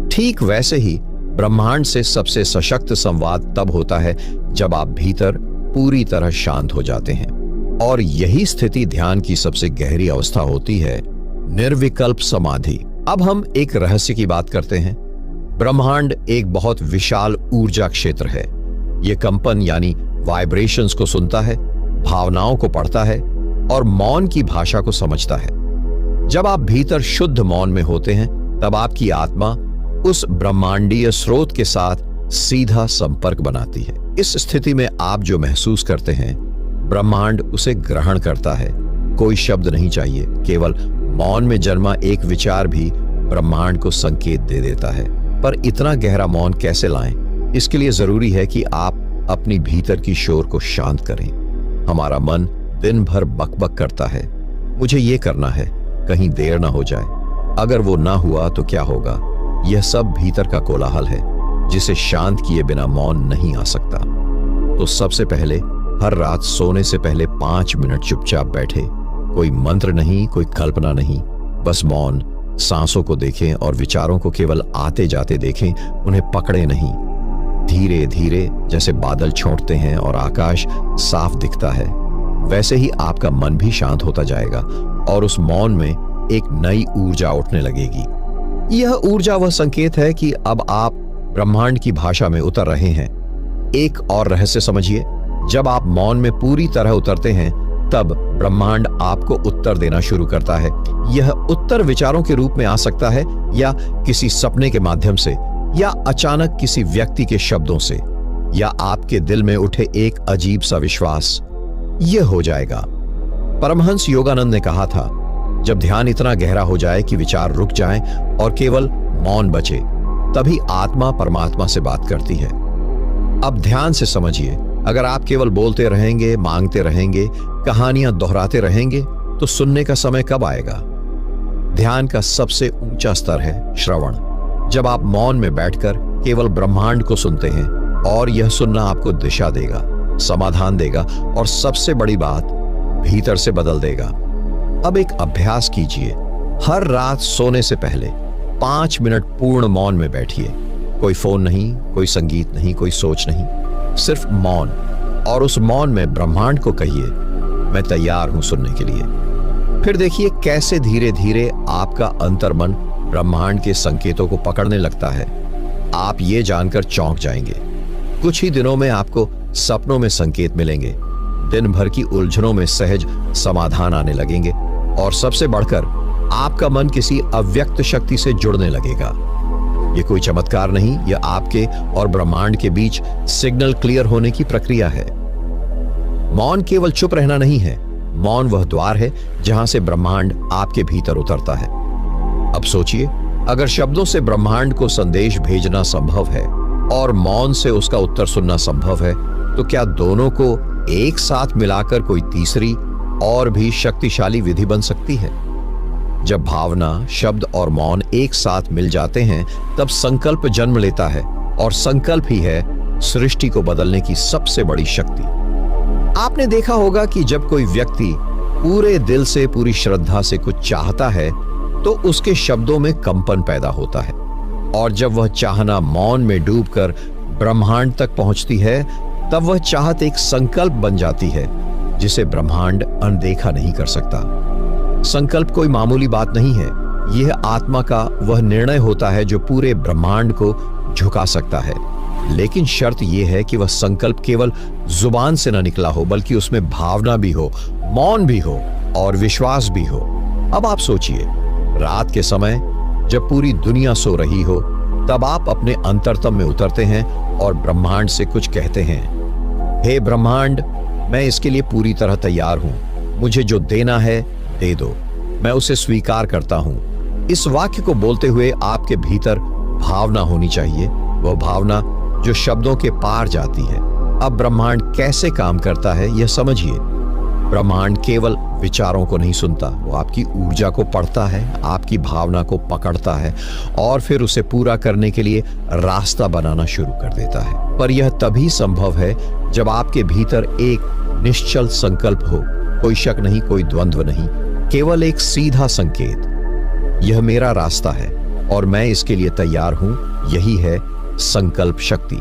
ठीक वैसे ही ब्रह्मांड से सबसे सशक्त संवाद तब होता है जब आप भीतर पूरी तरह शांत हो जाते हैं। और यही स्थिति ध्यान की सबसे गहरी अवस्था होती है, निर्विकल्प समाधि। अब हम एक रहस्य की बात करते हैं। ब्रह्मांड एक बहुत विशाल ऊर्जा क्षेत्र है। यह कंपन यानी वाइब्रेशंस को सुनता है, भावनाओं को पढ़ता है और मौन की भाषा को समझता है। जब आप भीतर शुद्ध मौन में होते हैं, तब आपकी आत्मा उस ब्रह्मांडीय स्रोत के साथ सीधा संपर्क बनाती है। इस स्थिति में आप जो महसूस करते हैं, ब्रह्मांड उसे ग्रहण करता है। कोई शब्द नहीं चाहिए, केवल मौन में जन्मा एक विचार भी ब्रह्मांड को संकेत दे देता है। पर इतना गहरा मौन कैसे लाएं? इसके लिए जरूरी है कि आप अपनी भीतर की शोर को शांत करें। हमारा मन दिन भर बकबक करता है, मुझे ये करना है, कहीं देर ना हो जाए। अगर वो ना हुआ तो क्या होगा? यह सब भीतर का कोलाहल है, जिसे शांत किए बिना मौन नहीं आ सकता। तो सबसे पहले हर रात सोने से पहले 5 मिनट चुपचाप बैठे। कोई मंत्र नहीं, कोई कल्पना नहीं, बस मौन। सांसों को देखें और विचारों को केवल आते जाते देखें, उन्हें पकड़े नहीं। धीरे धीरे जैसे बादल छोंटते हैं और आकाश साफ दिखता है, वैसे ही आपका मन भी शांत होता जाएगा और उस मौन में एक नई ऊर्जा उठने लगेगी। यह ऊर्जा वह संकेत है कि अब आप ब्रह्मांड की भाषा में उतर रहे हैं। एक और रहस्य समझिए, जब आप मौन में पूरी तरह उतरते हैं, तब ब्रह्मांड आपको उत्तर देना शुरू करता है। यह उत्तर विचारों के रूप में आ सकता है, या किसी सपने के माध्यम से, या अचानक किसी व्यक्ति के शब्दों से, या आपके दिल में उठे एक अजीब सा विश्वास। यह हो जाएगा। परमहंस योगानंद ने कहा था, जब ध्यान इतना गहरा हो जाए कि विचार रुक जाएं और केवल मौन बचे, तभी आत्मा परमात्मा से बात करती है। अब ध्यान से समझिए, अगर आप केवल बोलते रहेंगे, मांगते रहेंगे, कहानियां दोहराते रहेंगे, तो सुनने का समय कब आएगा? ध्यान का सबसे ऊंचा स्तर है श्रवण। जब आप मौन में बैठकर केवल ब्रह्मांड को सुनते हैं, और यह सुनना आपको दिशा देगा, समाधान देगा और सबसे बड़ी बात, भीतर से बदल देगा। अब एक अभ्यास कीजिए। हर रात सोने से पहले 5 मिनट पूर्ण मौन में बैठिए। कोई फोन नहीं, कोई संगीत नहीं, कोई सोच नहीं, सिर्फ मौन। और उस मौन में ब्रह्मांड को कहिए, मैं तैयार हूं सुनने के लिए। फिर देखिए कैसे धीरे धीरे आपका अंतर्मन ब्रह्मांड के संकेतों को पकड़ने लगता है। आप ये जानकर चौंक जाएंगे। कुछ ही दिनों में आपको सपनों में संकेत मिलेंगे, दिन भर की उलझनों में सहज समाधान आने लगेंगे, और सबसे बढ़कर आपका मन किसी अव्यक्त शक्ति से जुड़ने लगेगा। यह कोई चमत्कार नहीं, यह आपके और ब्रह्मांड के बीच सिग्नल क्लियर होने की प्रक्रिया है। मौन केवल चुप रहना नहीं है, मौन वह द्वार है जहां से ब्रह्मांड आपके भीतर उतरता है। अब सोचिए, अगर शब्दों से ब्रह्मांड को संदेश भेजना संभव है और मौन से उसका उत्तर सुनना संभव है, तो क्या दोनों को एक साथ मिलाकर कोई तीसरी और भी शक्तिशाली विधि बन सकती है? जब भावना, शब्द और मौन एक साथ मिल जाते हैं तब संकल्प जन्म लेता है, और संकल्प ही है सृष्टि को बदलने की सबसे बड़ी शक्ति। आपने देखा होगा कि जब कोई व्यक्ति पूरे दिल से, पूरी श्रद्धा से कुछ चाहता है तो उसके शब्दों में कंपन पैदा होता है, और जब वह चाहना मौन में डूबकर ब्रह्मांड तक पहुंचती है तब वह चाहत एक संकल्प बन जाती है जिसे ब्रह्मांड अनदेखा नहीं कर सकता। संकल्प कोई मामूली बात नहीं है, यह आत्मा का वह निर्णय होता है जो पूरे ब्रह्मांड को झुका सकता है। लेकिन शर्त यह है कि वह संकल्प केवल जुबान से न निकला हो, बल्कि उसमें भावना भी हो, मौन भी हो और विश्वास भी हो। अब आप सोचिए, रात के समय जब पूरी दुनिया सो रही हो तब आप अपने अंतरतम में उतरते हैं और ब्रह्मांड से कुछ कहते हैं, हे ब्रह्मांड, मैं इसके लिए पूरी तरह तैयार हूं, मुझे जो देना है दे दो, मैं उसे स्वीकार करता हूं। इस वाक्य को बोलते हुए आपके भीतर भावना होनी चाहिए, वह भावना जो शब्दों के पार जाती है। अब ब्रह्मांड कैसे काम करता है यह समझिए। ब्रह्मांड केवल विचारों को नहीं सुनता, वो आपकी ऊर्जा को पढ़ता है, आपकी भावना को पकड़ता है और फिर उसे पूरा करने के लिए रास्ता बनाना शुरू कर देता है। पर यह तभी संभव है जब आपके भीतर एक निश्चल संकल्प हो, कोई शक नहीं, कोई द्वंद्व नहीं, केवल एक सीधा संकेत, यह मेरा रास्ता है और मैं इसके लिए तैयार हूं। यही है संकल्प शक्ति,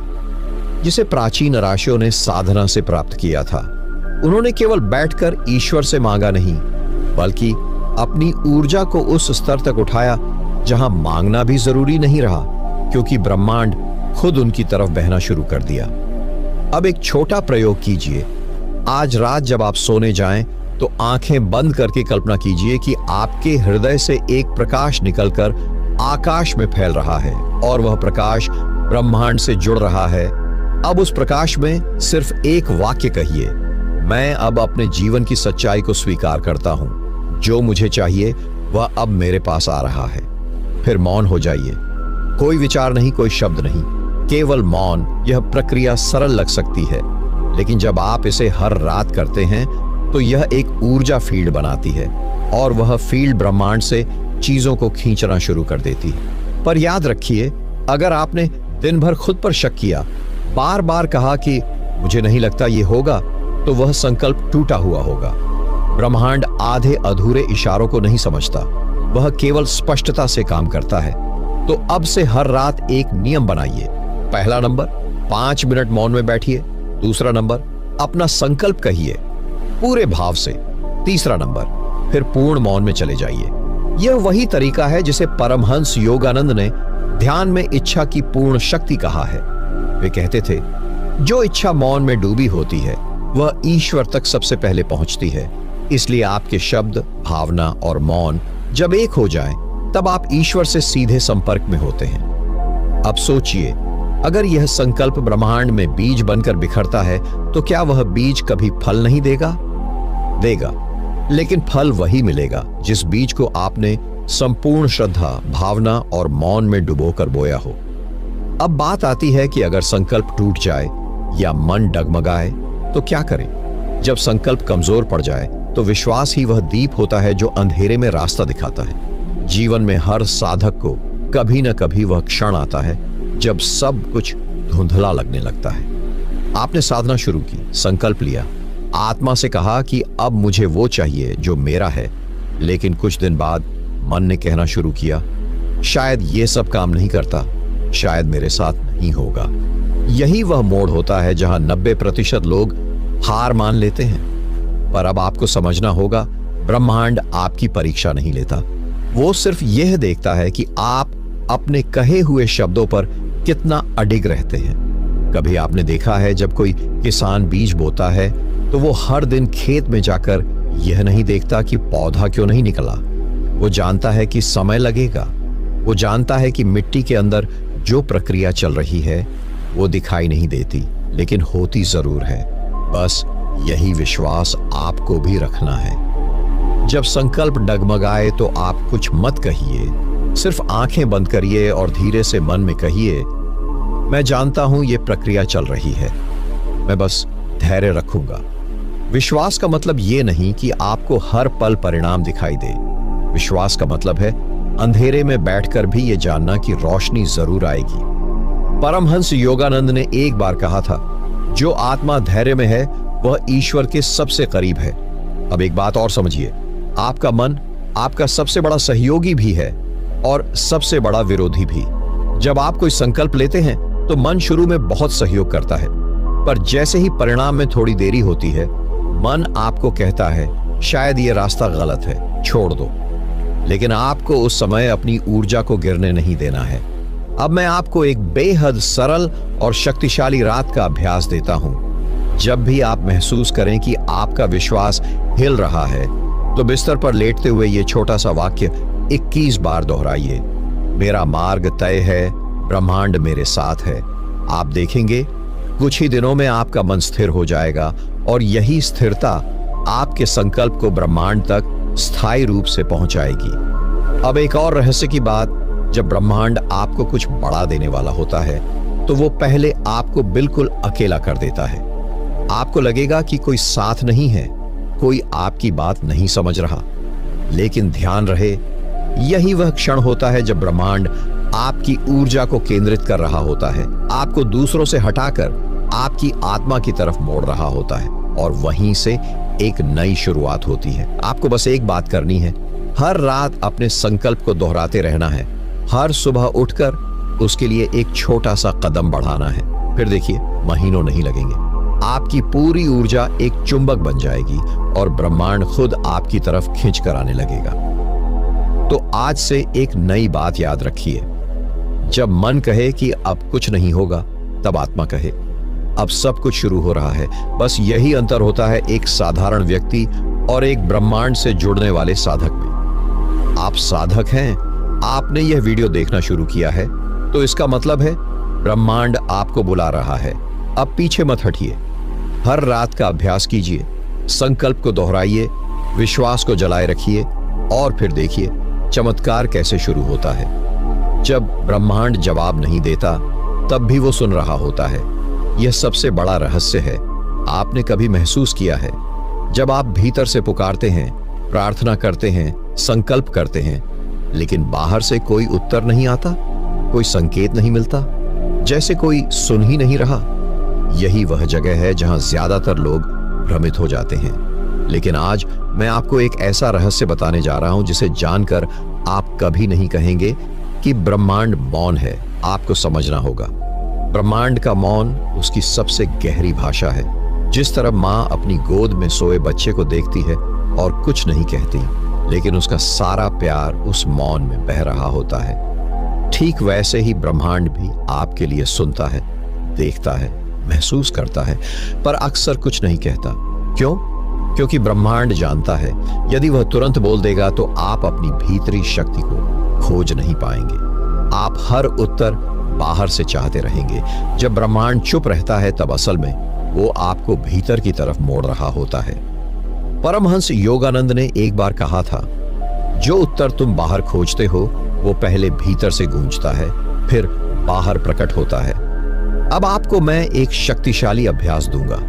जिसे प्राचीन ऋषियों ने साधना से प्राप्त किया था। उन्होंने केवल बैठकर ईश्वर से मांगा नहीं, बल्कि अपनी ऊर्जा को उस स्तर तक उठाया जहां मांगना भी जरूरी नहीं रहा, क्योंकि ब्रह्मांड खुद उनकी तरफ बहना शुरू कर दिया। अब एक छोटा प्रयोग कीजिए। आज रात जब आप सोने जाएं तो आंखें बंद करके कल्पना कीजिए कि आपके हृदय से एक प्रकाश निकलकर आकाश में फैल रहा है और वह प्रकाश ब्रह्मांड से जुड़ रहा है। अब उस प्रकाश में सिर्फ एक वाक्य कहिए, मैं अब अपने जीवन की सच्चाई को स्वीकार करता हूं, जो मुझे चाहिए वह अब मेरे पास आ रहा है। फिर मौन हो जाइए, कोई विचार नहीं, कोई शब्द नहीं, केवल मौन। यह प्रक्रिया सरल लग सकती है, लेकिन जब आप इसे हर रात करते हैं तो यह एक ऊर्जा फील्ड बनाती है और वह फील्ड ब्रह्मांड से चीजों को खींचना शुरू कर देती है। पर याद रखिए, अगर आपने दिन भर खुद पर शक किया, बार बार कहा कि मुझे नहीं लगता ये होगा, तो वह संकल्प टूटा हुआ होगा। ब्रह्मांड आधे अधूरे इशारों को नहीं समझता, वह केवल स्पष्टता से काम करता है। तो अब से हर रात एक नियम बनाइए। पहला नंबर, 5 मिनट मौन में बैठिए। दूसरा नंबर, अपना संकल्प कहिए पूरे भाव से। तीसरा नंबर, फिर पूर्ण मौन में चले जाइए। यह वही तरीका है जिसे परमहंस योगानंद ने ध्यान में इच्छा की पूर्ण शक्ति कहा है। वे कहते थे, जो इच्छा मौन में डूबी होती है वह ईश्वर तक सबसे पहले पहुंचती है। इसलिए आपके शब्द, भावना और मौन जब एक हो जाएं, तब आप ईश्वर से सीधे संपर्क में होते हैं। अब सोचिए, अगर यह संकल्प ब्रह्मांड में बीज बनकर बिखरता है तो क्या वह बीज कभी फल नहीं देगा? देगा, लेकिन फल वही मिलेगा जिस बीज को आपने संपूर्ण श्रद्धा, भावना और मौन में डुबोकर बोया हो। अब बात आती है कि अगर संकल्प टूट जाए या मन डगमगाए तो क्या करें? जब संकल्प कमजोर पड़ जाए तो विश्वास ही वह दीप होता है जो अंधेरे में रास्ता दिखाता है। जीवन में हर साधक को कभी न कभी वह क्षण आता है जब सब कुछ धुंधला लगने लगता है। आपने साधना शुरू की, संकल्प लिया, आत्मा से कहा कि अब मुझे वो चाहिए जो मेरा है, लेकिन कुछ दिन बाद मन ने कहना शुरू किया, शायद ये सब काम नहीं करता, शायद मेरे साथ नहीं होगा। यही वह मोड़ होता है जहां 90% लोग हार मान लेते हैं। पर अब आपको समझना होगा, ब्रह्मांड आपकी परीक्षा नहीं लेता, वो सिर्फ यह देखता है कि आप अपने कहे हुए शब्दों पर कितना अडिग रहते हैं। कभी आपने देखा है जब कोई किसान बीज बोता है तो वो हर दिन खेत में जाकर यह नहीं देखता कि पौधा क्यों नहीं निकला। वो जानता है कि समय लगेगा, वो जानता है कि मिट्टी के अंदर जो प्रक्रिया चल रही है वो दिखाई नहीं देती, लेकिन होती जरूर है। बस यही विश्वास आपको भी रखना है। जब संकल्प डगमगाए तो आप कुछ मत कहिए, सिर्फ आंखें बंद करिए और धीरे से मन में कहिए, मैं जानता हूं ये प्रक्रिया चल रही है, मैं बस धैर्य रखूंगा। विश्वास का मतलब ये नहीं कि आपको हर पल परिणाम दिखाई दे। विश्वास का मतलब है अंधेरे में बैठकर भी ये जानना कि रोशनी जरूर आएगी। परमहंस योगानंद ने एक बार कहा था, जो आत्मा धैर्य में है वह ईश्वर के सबसे करीब है। अब एक बात और समझिए, आपका मन आपका सबसे बड़ा सहयोगी भी है और सबसे बड़ा विरोधी भी। जब आप कोई संकल्प लेते हैं तो मन शुरू में बहुत सहयोग करता है, पर जैसे ही परिणाम में थोड़ी देरी होती है, मन आपको कहता है शायद ये रास्ता गलत है, छोड़ दो। लेकिन आपको उस समय अपनी ऊर्जा को गिरने नहीं देना है। अब मैं आपको एक बेहद सरल और शक्तिशाली रात का अभ्यास देता हूं। जब भी आप महसूस करें कि आपका विश्वास हिल रहा है, तो बिस्तर पर लेटते हुए ये छोटा सा वाक्य 21 बार दोहराइए। मेरा मार्ग तय है, ब्रह्मांड मेरे साथ है। आप देखेंगे कुछ ही दिनों में आपका मन स्थिर हो जाएगा और यही स्थिरता आपके संकल्प को ब्रह्मांड तक स्थायी रूप से पहुंचाएगी। अब एक और रहस्य की बात, जब ब्रह्मांड आपको कुछ बड़ा देने वाला होता है तो वो पहले आपको बिल्कुल अकेला कर देता है। आपको लगेगा कि कोई साथ नहीं है, कोई आपकी बात नहीं समझ रहा। लेकिन ध्यान रहे, यही वह क्षण होता है जब ब्रह्मांड आपकी ऊर्जा को केंद्रित कर रहा होता है, आपको दूसरों से हटाकर आपकी आत्मा की तरफ मोड़ रहा होता है, और वहीं से एक नई शुरुआत होती है। आपको बस एक बात करनी है, हर रात अपने संकल्प को दोहराते रहना है, हर सुबह उठकर उसके लिए एक छोटा सा कदम बढ़ाना है। फिर देखिए, महीनों नहीं लगेंगे, आपकी पूरी ऊर्जा एक चुंबक बन जाएगी और ब्रह्मांड खुद आपकी तरफ खींच कर आने लगेगा। तो आज से एक नई बात याद रखिए, जब मन कहे कि अब कुछ नहीं होगा, तब आत्मा कहे अब सब कुछ शुरू हो रहा है। बस यही अंतर होता है एक साधारण व्यक्ति और एक ब्रह्मांड से जुड़ने वाले साधक में। आप साधक हैं, आपने यह वीडियो देखना शुरू किया है, तो इसका मतलब है ब्रह्मांड आपको बुला रहा है। अब पीछे मत हटिए, हर रात का अभ्यास कीजिए, संकल्प को दोहराइए, विश्वास को जलाए रखिए और फिर देखिए चमत्कार कैसे शुरू होता है। जब ब्रह्मांड जवाब नहीं देता, तब भी वो सुन रहा होता है। यह सबसे बड़ा रहस्य है। आपने कभी महसूस किया है, जब आप भीतर से पुकारते हैं, प्रार्थना करते हैं, संकल्प करते हैं, लेकिन बाहर से कोई उत्तर नहीं आता, कोई संकेत नहीं मिलता, जैसे कोई सुन ही नहीं रहा? यही वह जगह है जहां ज्यादातर लोग भ्रमित हो जाते हैं। लेकिन आज मैं आपको एक ऐसा रहस्य बताने जा रहा हूं जिसे जानकर आप कभी नहीं कहेंगे कि ब्रह्मांड मौन है। आपको समझना होगा, ब्रह्मांड का मौन उसकी सबसे गहरी भाषा है। जिस तरह माँ अपनी गोद में सोए बच्चे को देखती है और कुछ नहीं कहती, लेकिन उसका सारा प्यार उस मौन में बह रहा होता है, ठीक वैसे ही ब्रह्मांड भी आपके लिए सुनता है, देखता है, महसूस करता है, पर अक्सर कुछ नहीं कहता। क्यों? क्योंकि ब्रह्मांड जानता है, यदि वह तुरंत बोल देगा तो आप अपनी भीतरी शक्ति को खोज नहीं पाएंगे। आप हर उत्तर बाहर से चाहते रहेंगे। जब ब्रह्मांड चुप रहता है, तब असल में वो आपको भीतर की तरफ मोड़ रहा होता है। परमहंस योगानंद ने एक बार कहा था, जो उत्तर तुम बाहर खोजते हो वो पहले भीतर से गूंजता है, फिर बाहर प्रकट होता है। अब आपको मैं एक शक्तिशाली अभ्यास दूंगा।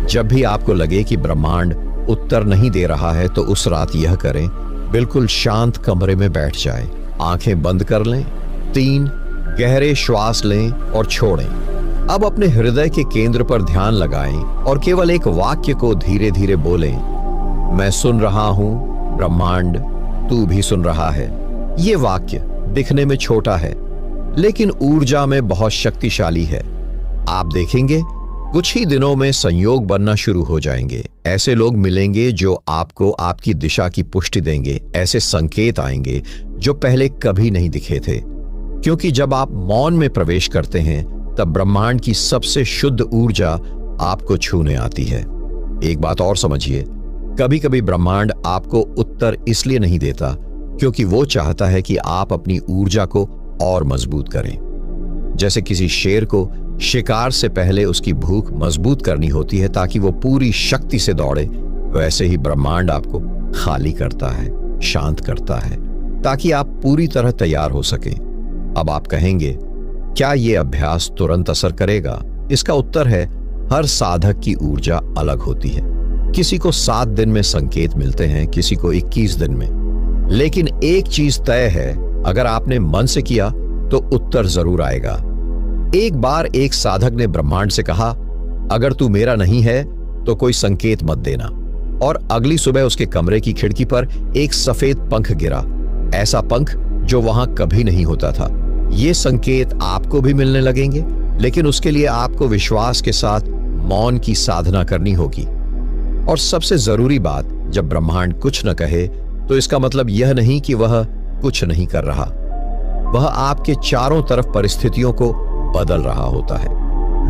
जब भी आपको लगे कि ब्रह्मांड उत्तर नहीं दे रहा है, तो उस रात यह करें, बिल्कुल शांत कमरे में बैठ जाएं, आंखें बंद कर लें, 3 गहरे श्वास लें और छोड़ें। अब अपने हृदय के केंद्र पर ध्यान लगाएं और केवल एक वाक्य को धीरे धीरे बोलें, मैं सुन रहा हूं, ब्रह्मांड तू भी सुन रहा है। ये वाक्य दिखने में छोटा है, लेकिन ऊर्जा में बहुत शक्तिशाली है। आप देखेंगे कुछ ही दिनों में संयोग बनना शुरू हो जाएंगे। ऐसे लोग मिलेंगे जो आपको आपकी दिशा की पुष्टि देंगे। ऐसे संकेत आएंगे जो पहले कभी नहीं दिखे थे। क्योंकि जब आप मौन में प्रवेश करते हैं, तब ब्रह्मांड की सबसे शुद्ध ऊर्जा आपको छूने आती है। एक बात और समझिए, कभी कभी ब्रह्मांड आपको उत्तर इसलिए नहीं देता क्योंकि वो चाहता है कि आप अपनी ऊर्जा को और मजबूत करें। जैसे किसी शेर को शिकार से पहले उसकी भूख मजबूत करनी होती है ताकि वो पूरी शक्ति से दौड़े, वैसे ही ब्रह्मांड आपको खाली करता है, शांत करता है, ताकि आप पूरी तरह तैयार हो सकें। अब आप कहेंगे, क्या यह अभ्यास तुरंत असर करेगा? इसका उत्तर है, हर साधक की ऊर्जा अलग होती है। किसी को 7 दिन में संकेत मिलते हैं, किसी को 21 दिन में, लेकिन एक चीज तय है, अगर आपने मन से किया तो उत्तर जरूर आएगा। एक बार एक साधक ने ब्रह्मांड से कहा, अगर तू मेरा नहीं है तो कोई संकेत मत देना। और अगली सुबह उसके कमरे की खिड़की पर एक सफेद पंख गिरा, ऐसा पंख जो वहां कभी नहीं होता था। ये संकेत आपको भी मिलने लगेंगे, लेकिन उसके लिए आपको विश्वास के साथ मौन की साधना करनी होगी। और सबसे जरूरी बात, जब ब्रह्मांड कुछ न कहे तो इसका मतलब यह नहीं कि वह कुछ नहीं कर रहा। वह आपके चारों तरफ परिस्थितियों को बदल रहा होता है।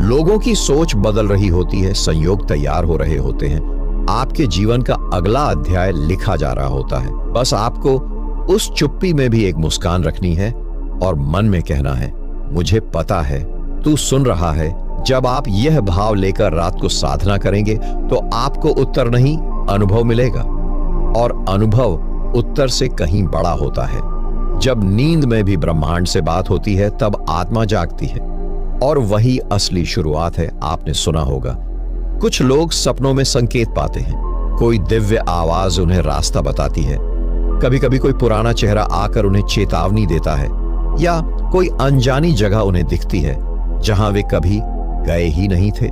लोगों की सोच बदल रही होती है, संयोग तैयार हो रहे होते हैं, आपके जीवन का अगला अध्याय लिखा जा रहा होता है। बस आपको उस चुप्पी में भी एक मुस्कान रखनी है और मन में कहना है, मुझे पता है तू सुन रहा है। जब आप यह भाव लेकर रात को साधना करेंगे तो आपको उत्तर नहीं, अनुभव मिलेगा। और अनुभव उत्तर से कहीं बड़ा होता है। जब नींद में भी ब्रह्मांड से बात होती है तब आत्मा जागती है, और वही असली शुरुआत है। आपने सुना होगा, कुछ लोग सपनों में संकेत पाते हैं, कोई दिव्य आवाज उन्हें रास्ता बताती है, कभी कभी कोई पुराना चेहरा आकर उन्हें चेतावनी देता है, या कोई अनजानी जगह उन्हें दिखती है जहां वे कभी गए ही नहीं थे।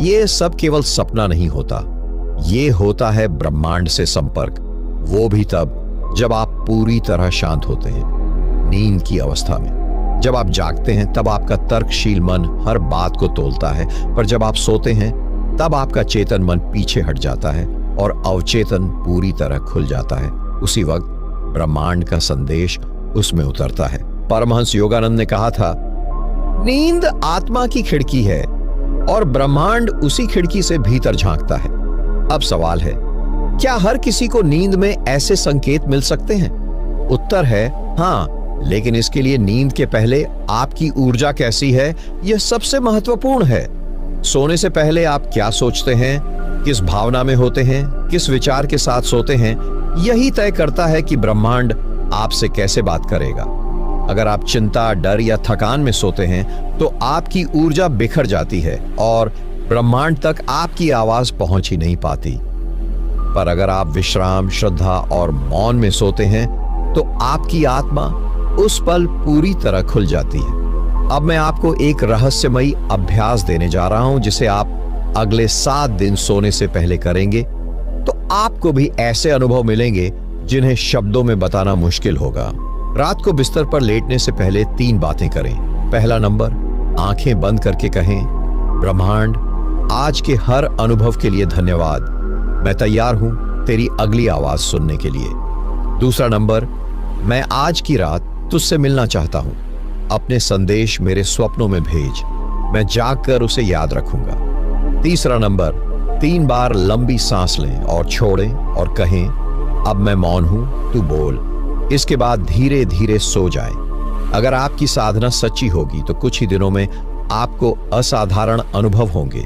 ये सब केवल सपना नहीं होता, ये होता है ब्रह्मांड से संपर्क, वो भी तब जब आप पूरी तरह शांत होते हैं। नींद की अवस्था में जब आप जागते हैं तब आपका तर्कशील मन हर बात को तोलता है, पर जब आप सोते हैं तब आपका चेतन मन पीछे हट जाता है और अवचेतन पूरी तरह खुल जाता है। उसी वक्त ब्रह्मांड का संदेश उसमें उतरता है। परमहंस योगानंद ने कहा था, नींद आत्मा की खिड़की है और ब्रह्मांड उसी खिड़की से भीतर झांकता है। अब सवाल है, क्या हर किसी को नींद में ऐसे संकेत मिल सकते हैं? उत्तर है हाँ, लेकिन इसके लिए नींद के पहले आपकी ऊर्जा कैसी है, यह सबसे महत्वपूर्ण है। सोने से पहले आप क्या सोचते हैं, किस भावना में होते हैं, किस विचार के साथ सोते हैं, यही तय करता है कि ब्रह्मांड आपसे कैसे बात करेगा। अगर आप चिंता, डर या थकान में सोते हैं तो आपकी ऊर्जा बिखर जाती है और ब्रह्मांड तक आपकी आवाज पहुंच ही नहीं पाती। पर अगर आप विश्राम, श्रद्धा और मौन में सोते हैं तो आपकी आत्मा उस पल पूरी तरह खुल जाती है। अब मैं आपको एक रहस्यमयी अभ्यास देने जा रहा हूं, जिसे आप अगले 7 दिन सोने से पहले करेंगे तो आपको भी ऐसे अनुभव मिलेंगे जिन्हें शब्दों में बताना मुश्किल होगा। रात को बिस्तर पर लेटने से पहले 3 बातें करें। पहला नंबर, आंखें बंद करके कहें, ब्रह्मांड, आज के हर अनुभव के लिए धन्यवाद, मैं तैयार हूं तेरी अगली आवाज सुनने के लिए। दूसरा नंबर, मैं आज की रात तुझसे मिलना चाहता हूं, अपने संदेश मेरे स्वप्नों में भेज, मैं जागकर उसे याद रखूंगा। तीसरा नंबर, 3 बार लंबी सांस लें और छोड़ें और कहें, अब मैं मौन हूं, तू बोल। इसके बाद धीरे धीरे सो जाएं। अगर आपकी साधना सच्ची होगी तो कुछ ही दिनों में आपको असाधारण अनुभव होंगे।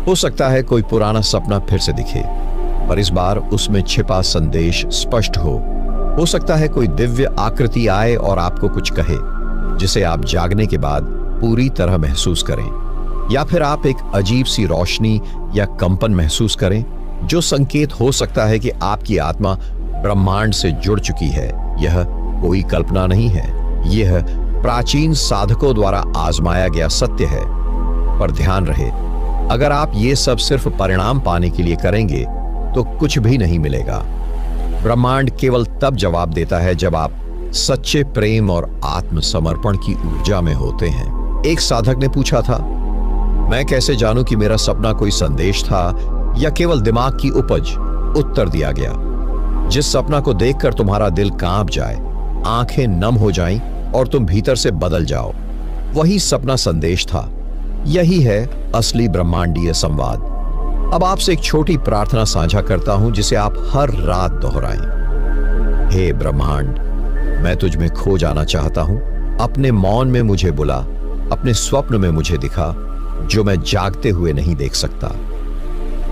हो सकता है कोई पुराना सपना फिर से दिखे, पर इस बार उसमें छिपा संदेश स्पष्ट हो सकता है कोई दिव्य आकृति आए और आपको कुछ कहे, जिसे आप जागने के बाद पूरी तरह महसूस करें। या फिर आप एक अजीब सी रोशनी या कंपन महसूस करें, जो संकेत हो सकता है कि आपकी आत्मा ब्रह्मांड से जुड़ चुकी है। यह कोई कल्पना नहीं है, यह प्राचीन साधकों द्वारा आजमाया गया सत्य है। पर ध्यान रहे, अगर आप ये सब सिर्फ परिणाम पाने के लिए करेंगे तो कुछ भी नहीं मिलेगा। ब्रह्मांड केवल तब जवाब देता है जब आप सच्चे प्रेम और आत्मसमर्पण की ऊर्जा में होते हैं। एक साधक ने पूछा था, मैं कैसे जानूं कि मेरा सपना कोई संदेश था या केवल दिमाग की उपज? उत्तर दिया गया, जिस सपना को देखकर तुम्हारा दिल कांप जाए, आंखें नम हो जाएं और तुम भीतर से बदल जाओ, वही सपना संदेश था। यही है असली ब्रह्मांडीय संवाद। अब आपसे एक छोटी प्रार्थना साझा करता हूं, जिसे आप हर रात दोहराएं। हे ब्रह्मांड, मैं तुझ में खो जाना चाहता हूं, अपने मौन में मुझे बुला, अपने स्वप्न में मुझे दिखा, जो मैं जागते हुए नहीं देख सकता।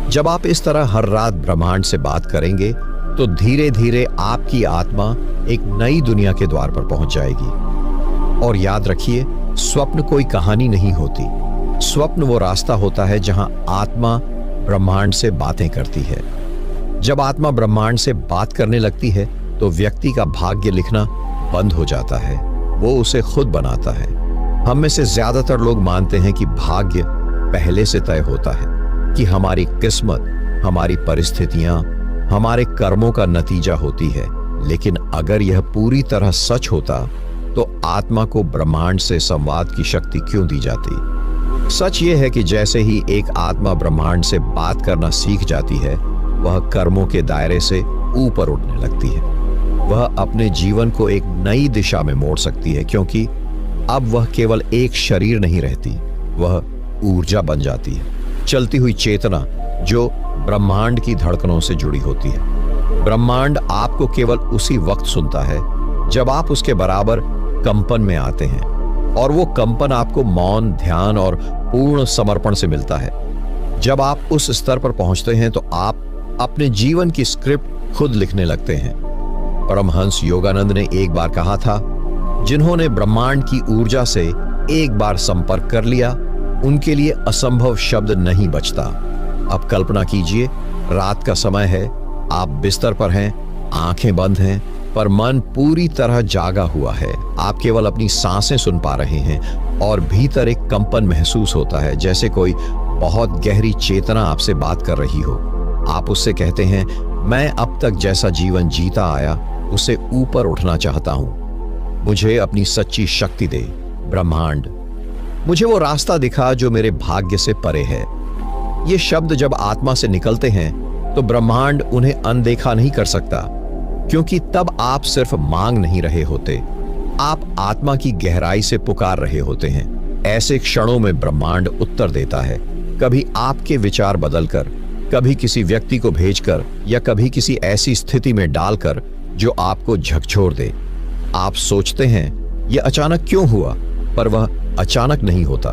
जब आप इस तरह हर रात ब्रह्मांड से बात करेंगे तो धीरे धीरे आपकी आत्मा एक नई दुनिया के द्वार पर पहुंच जाएगी। और याद रखिए, स्वप्न कोई कहानी नहीं होती। स्वप्न वो रास्ता होता है जहां आत्मा ब्रह्मांड से बातें करती है। जब आत्मा ब्रह्मांड से बात करने लगती है तो व्यक्ति का भाग्य लिखना बंद हो जाता है, वो उसे खुद बनाता है। हम में से ज्यादातर लोग मानते हैं कि भाग्य पहले से तय होता है, कि हमारी किस्मत, हमारी परिस्थितियां, हमारे कर्मों का नतीजा होती है। लेकिन अगर यह पूरी तरह सच होता तो आत्मा को ब्रह्मांड से संवाद की शक्ति क्यों दी जाती? सच यह है कि जैसे ही एक आत्मा ब्रह्मांड से बात करना सीख जाती है, वह कर्मों के दायरे से ऊपर उठने लगती है। वह अपने जीवन को एक नई दिशा में मोड़ सकती है, क्योंकि अब वह केवल एक शरीर नहीं रहती, वह ऊर्जा बन जाती है, चलती हुई चेतना जो ब्रह्मांड की धड़कनों से जुड़ी होती है। ब्रह्मांड आपको केवल उसी वक्त सुनता है जब आप उसके बराबर कंपन में आते हैं, और वो कंपन आपको मौन, ध्यान और पूर्ण समर्पण से मिलता है। जब आप उस स्तर पर पहुंचते हैं तो आप अपने जीवन की स्क्रिप्ट खुद लिखने लगते हैं। परमहंस योगानंद ने एक बार कहा था, जिन्होंने ब्रह्मांड की ऊर्जा से एक बार संपर्क कर लिया, उनके लिए असंभव शब्द नहीं बचता। अब कल्पना कीजिए, रात का समय है, आप बिस्तर पर हैं, आंखें बंद हैं, पर मन पूरी तरह जागा हुआ है। आप केवल अपनी सांसें सुन पा रहे हैं और भीतर एक कंपन महसूस होता है, जैसे कोई बहुत गहरी चेतना आपसे बात कर रही हो। आप उससे कहते हैं, मैं अब तक जैसा जीवन जीता आया उससे ऊपर उठना चाहता हूं। मुझे अपनी सच्ची शक्ति दे ब्रह्मांड। मुझे वो रास्ता दिखा जो मेरे भाग्य से परे है। ये शब्द जब आत्मा से निकलते हैं तो ब्रह्मांड उन्हें अनदेखा नहीं कर सकता, क्योंकि तब आप सिर्फ मांग नहीं रहे होते, आप आत्मा की गहराई से पुकार रहे होते हैं। ऐसे क्षणों में ब्रह्मांड उत्तर देता है, कभी आपके विचार बदलकर, कभी किसी व्यक्ति को भेजकर, या कभी किसी ऐसी स्थिति में डालकर जो आपको झकझोर दे। आप सोचते हैं यह अचानक क्यों हुआ, पर वह अचानक नहीं होता,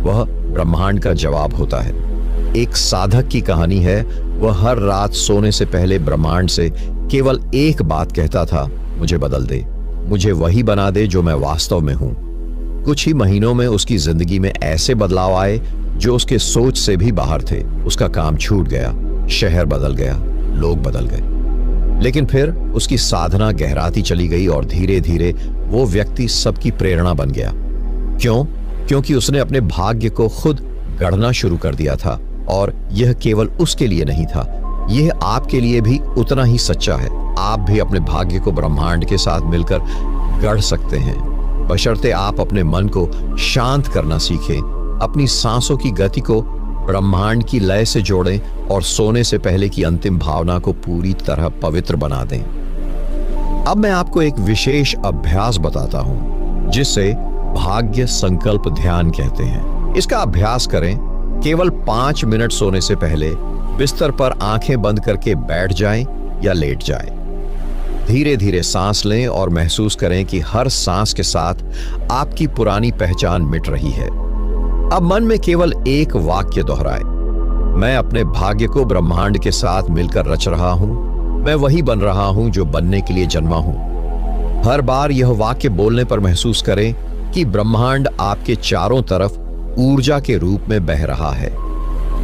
वह ब्रह्मांड का जवाब होता है। एक साधक की कहानी है, वह हर रात सोने से पहले ब्रह्मांड से केवल एक बात कहता था, मुझे बदल दे, मुझे वही बना दे जो मैं वास्तव में हूं। कुछ ही महीनों में उसकी जिंदगी में ऐसे बदलाव आए जो उसके सोच से भी बाहर थे। उसका काम छूट गया, शहर बदल गया, लोग बदल गए। लेकिन फिर उसकी साधना गहराती चली गई और धीरे धीरे वो व्यक्ति सबकी प्रेरणा बन गया। क्यों? क्योंकि उसने अपने भाग्य को खुद गढ़ना शुरू कर दिया था, और यह केवल उसके लिए नहीं था, यह आपके लिए भी उतना ही सच्चा है। आप भी अपने भाग्य को ब्रह्मांड के साथ मिलकर गढ़ सकते हैं, बशर्ते आप अपने मन को शांत करना सीखें, अपनी सांसों की गति को ब्रह्मांड की लय से जोड़ें और सोने से पहले की अंतिम भावना को पूरी तरह पवित्र बना दें। अब मैं आपको एक विशेष अभ्यास बताता हूं, जिसे भाग्य संकल्प ध्यान कहते हैं। इसका अभ्यास करें। केवल 5 मिनट सोने से पहले बिस्तर पर आंखें बंद करके बैठ जाएं या लेट जाएं। धीरे धीरे सांस लें और महसूस करें कि हर सांस के साथ आपकी पुरानी पहचान मिट रही है। अब मन में केवल एक वाक्य दोहराएं, मैं अपने भाग्य को ब्रह्मांड के साथ मिलकर रच रहा हूं, मैं वही बन रहा हूं जो बनने के लिए जन्मा हूं। हर बार यह वाक्य बोलने पर महसूस करें कि ब्रह्मांड आपके चारों तरफ ऊर्जा के रूप में बह रहा है।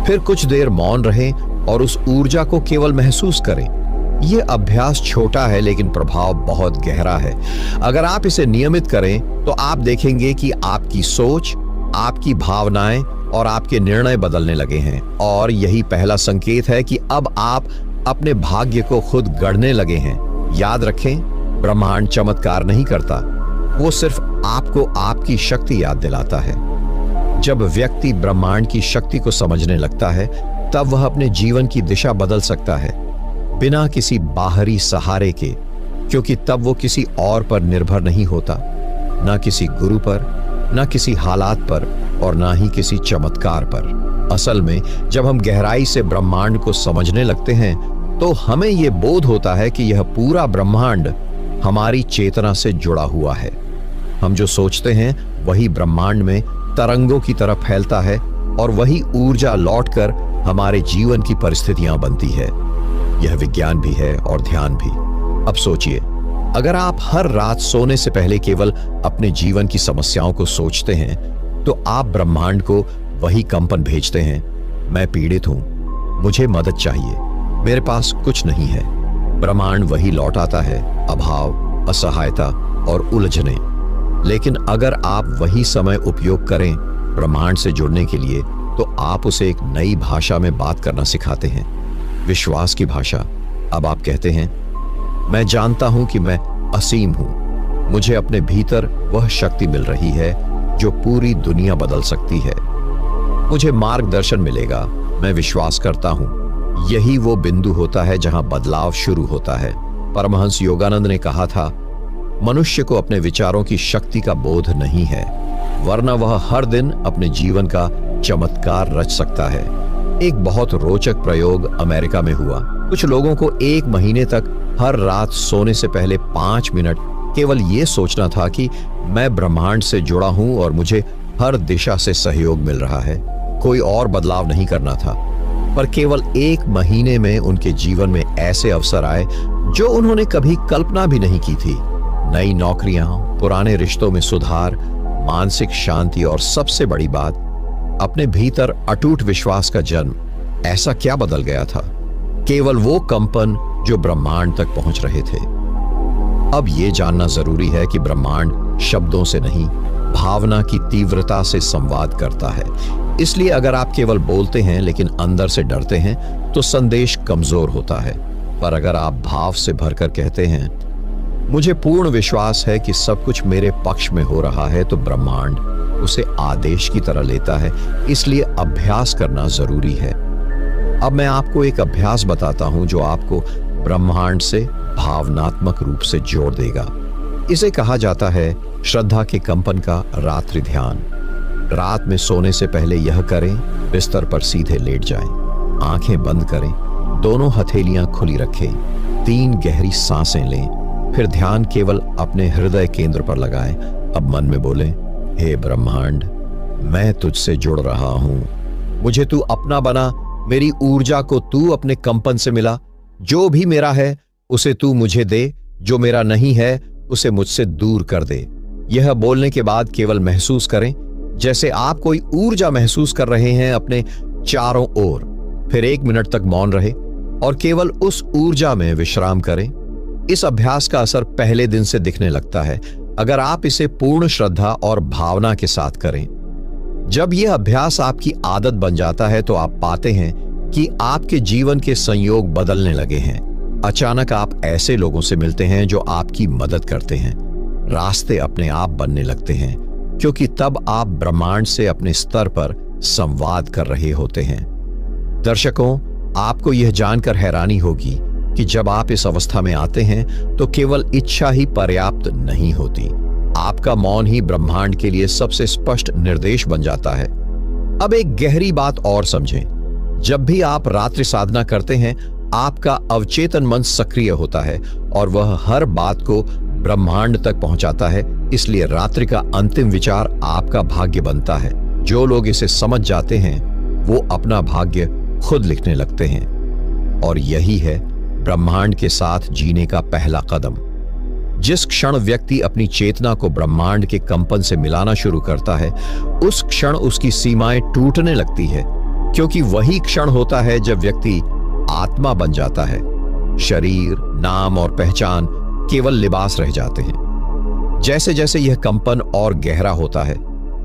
फिर कुछ देर मौन रहें और उस ऊर्जा को केवल महसूस करें। यह अभ्यास छोटा है लेकिन प्रभाव बहुत गहरा है। अगर आप इसे नियमित करें तो आप देखेंगे कि आपकी सोच, आपकी भावनाएं और आपके निर्णय बदलने लगे हैं, और यही पहला संकेत है कि अब आप अपने भाग्य को खुद गढ़ने लगे हैं। याद रखें, ब्रह्मांड चमत्कार नहीं करता, वो सिर्फ आपको आपकी शक्ति याद दिलाता है। जब व्यक्ति ब्रह्मांड की शक्ति को समझने लगता है, तब वह अपने जीवन की दिशा बदल सकता है, बिना किसी बाहरी सहारे के, क्योंकि तब वो किसी और पर निर्भर नहीं होता, ना किसी गुरु पर, ना किसी हालात पर, और ना ही किसी चमत्कार पर। असल में जब हम गहराई से ब्रह्मांड को समझने लगते हैं तो हमें यह बोध होता है कि यह पूरा ब्रह्मांड हमारी चेतना से जुड़ा हुआ है। हम जो सोचते हैं वही ब्रह्मांड में तरंगों की तरह फैलता है, और वही ऊर्जा लौटकर हमारे जीवन की परिस्थितियां बनती है। यह विज्ञान भी है और ध्यान भी। अब सोचिए, अगर आप हर रात सोने से पहले केवल अपने जीवन की समस्याओं को सोचते हैं तो आप ब्रह्मांड को वही कंपन भेजते हैं, मैं पीड़ित हूं, मुझे मदद चाहिए, मेरे पास कुछ नहीं है। ब्रह्मांड वही लौट आता है, अभाव, असहायता और उलझने। लेकिन अगर आप वही समय उपयोग करें ब्रह्मांड से जुड़ने के लिए, तो आप उसे एक नई भाषा में बात करना सिखाते हैं, विश्वास की भाषा। अब आप कहते हैं, मैं जानता हूं कि मैं असीम हूं। मुझे अपने भीतर वह शक्ति मिल रही है जो पूरी दुनिया बदल सकती है। मुझे मार्गदर्शन मिलेगा, मैं विश्वास करता हूं। यही वो बिंदु होता है जहां बदलाव शुरू होता है। परमहंस योगानंद ने कहा था, मनुष्य को अपने विचारों की शक्ति का बोध नहीं है, वरना वह हर दिन अपने जीवन का चमत्कार रच सकता है। एक बहुत रोचक प्रयोग अमेरिका में हुआ। कुछ लोगों को 1 महीने तक हर रात सोने से पहले 5 मिनट केवल ये सोचना था कि मैं ब्रह्मांड से जुड़ा हूं और मुझे हर दिशा से सहयोग मिल रहा है। कोई और बदलाव नहीं करना था। पर केवल 1 महीने में उनके जीवन में ऐसे अवसर आए जो उन्होंने कभी कल्पना भी नहीं की थी। नई नौकरियां, पुराने रिश्तों में सुधार, मानसिक शांति और सबसे बड़ी बात, अपने भीतर अटूट विश्वास का जन्म। ऐसा क्या बदल गया था? केवल वो कंपन जो ब्रह्मांड तक पहुंच रहे थे। अब यह जानना जरूरी है कि ब्रह्मांड शब्दों से नहीं, भावना की तीव्रता से संवाद करता है। इसलिए अगर आप केवल बोलते हैं लेकिन अंदर से डरते हैं, तो संदेश कमजोर होता है। पर अगर आप भाव से भरकर कहते हैं, मुझे पूर्ण विश्वास है कि सब कुछ मेरे पक्ष में हो रहा है, तो ब्रह्मांड उसे आदेश की तरह लेता है। इसलिए अभ्यास करना जरूरी है। अब मैं आपको एक अभ्यास बताता हूं जो आपको ब्रह्मांड से भावनात्मक रूप से जोड़ देगा। इसे कहा जाता है श्रद्धा के कंपन का रात्रि ध्यान। रात में सोने से पहले यह करें, बिस्तर पर सीधे लेट जाएं, आंखें बंद करें, दोनों हथेलियां खुली रखें, 3 गहरी सांसें लें, फिर ध्यान केवल अपने हृदय केंद्र पर लगाएं। अब मन में बोलें, हे ब्रह्मांड, मैं तुझसे जुड़ रहा हूं, मुझे तू अपना बना, मेरी ऊर्जा को तू अपने कंपन से मिला, जो भी मेरा है उसे तू मुझे दे, जो मेरा नहीं है उसे मुझसे दूर कर दे। यह बोलने के बाद केवल महसूस करें जैसे आप कोई ऊर्जा महसूस कर रहे हैं अपने चारों ओर। फिर 1 मिनट तक मौन रहे और केवल उस ऊर्जा में विश्राम करें। इस अभ्यास का असर पहले दिन से दिखने लगता है, अगर आप इसे पूर्ण श्रद्धा और भावना के साथ करें। जब यह अभ्यास आपकी आदत बन जाता है, तो आप पाते हैं कि आपके जीवन के संयोग बदलने लगे हैं। अचानक आप ऐसे लोगों से मिलते हैं जो आपकी मदद करते हैं। रास्ते अपने आप बनने लगते हैं, क्योंकि तब आप ब्रह्मांड से अपने स्तर पर संवाद कर रहे होते हैं। दर्शकों, आपको यह जानकर हैरानी होगी कि जब आप इस अवस्था में आते हैं, तो केवल इच्छा ही पर्याप्त नहीं होती। आपका मौन ही ब्रह्मांड के लिए सबसे स्पष्ट निर्देश बन जाता है। अब एक गहरी बात और समझें। जब भी आप रात्रि साधना करते हैं, आपका अवचेतन मन सक्रिय होता है और वह हर बात को ब्रह्मांड तक पहुंचाता है। इसलिए रात्रि का अंतिम विचार आपका भाग्य बनता है। जो लोग इसे समझ जाते हैं, वो अपना भाग्य खुद लिखने लगते हैं। और यही है ब्रह्मांड के साथ जीने का पहला कदम। जिस क्षण व्यक्ति अपनी चेतना को ब्रह्मांड के कंपन से मिलाना शुरू करता है, उस क्षण उसकी सीमाएं टूटने लगती है, क्योंकि वही क्षण होता है जब व्यक्ति आत्मा बन जाता है। शरीर, नाम और पहचान केवल लिबास रह जाते हैं। जैसे जैसे यह कंपन और गहरा होता है,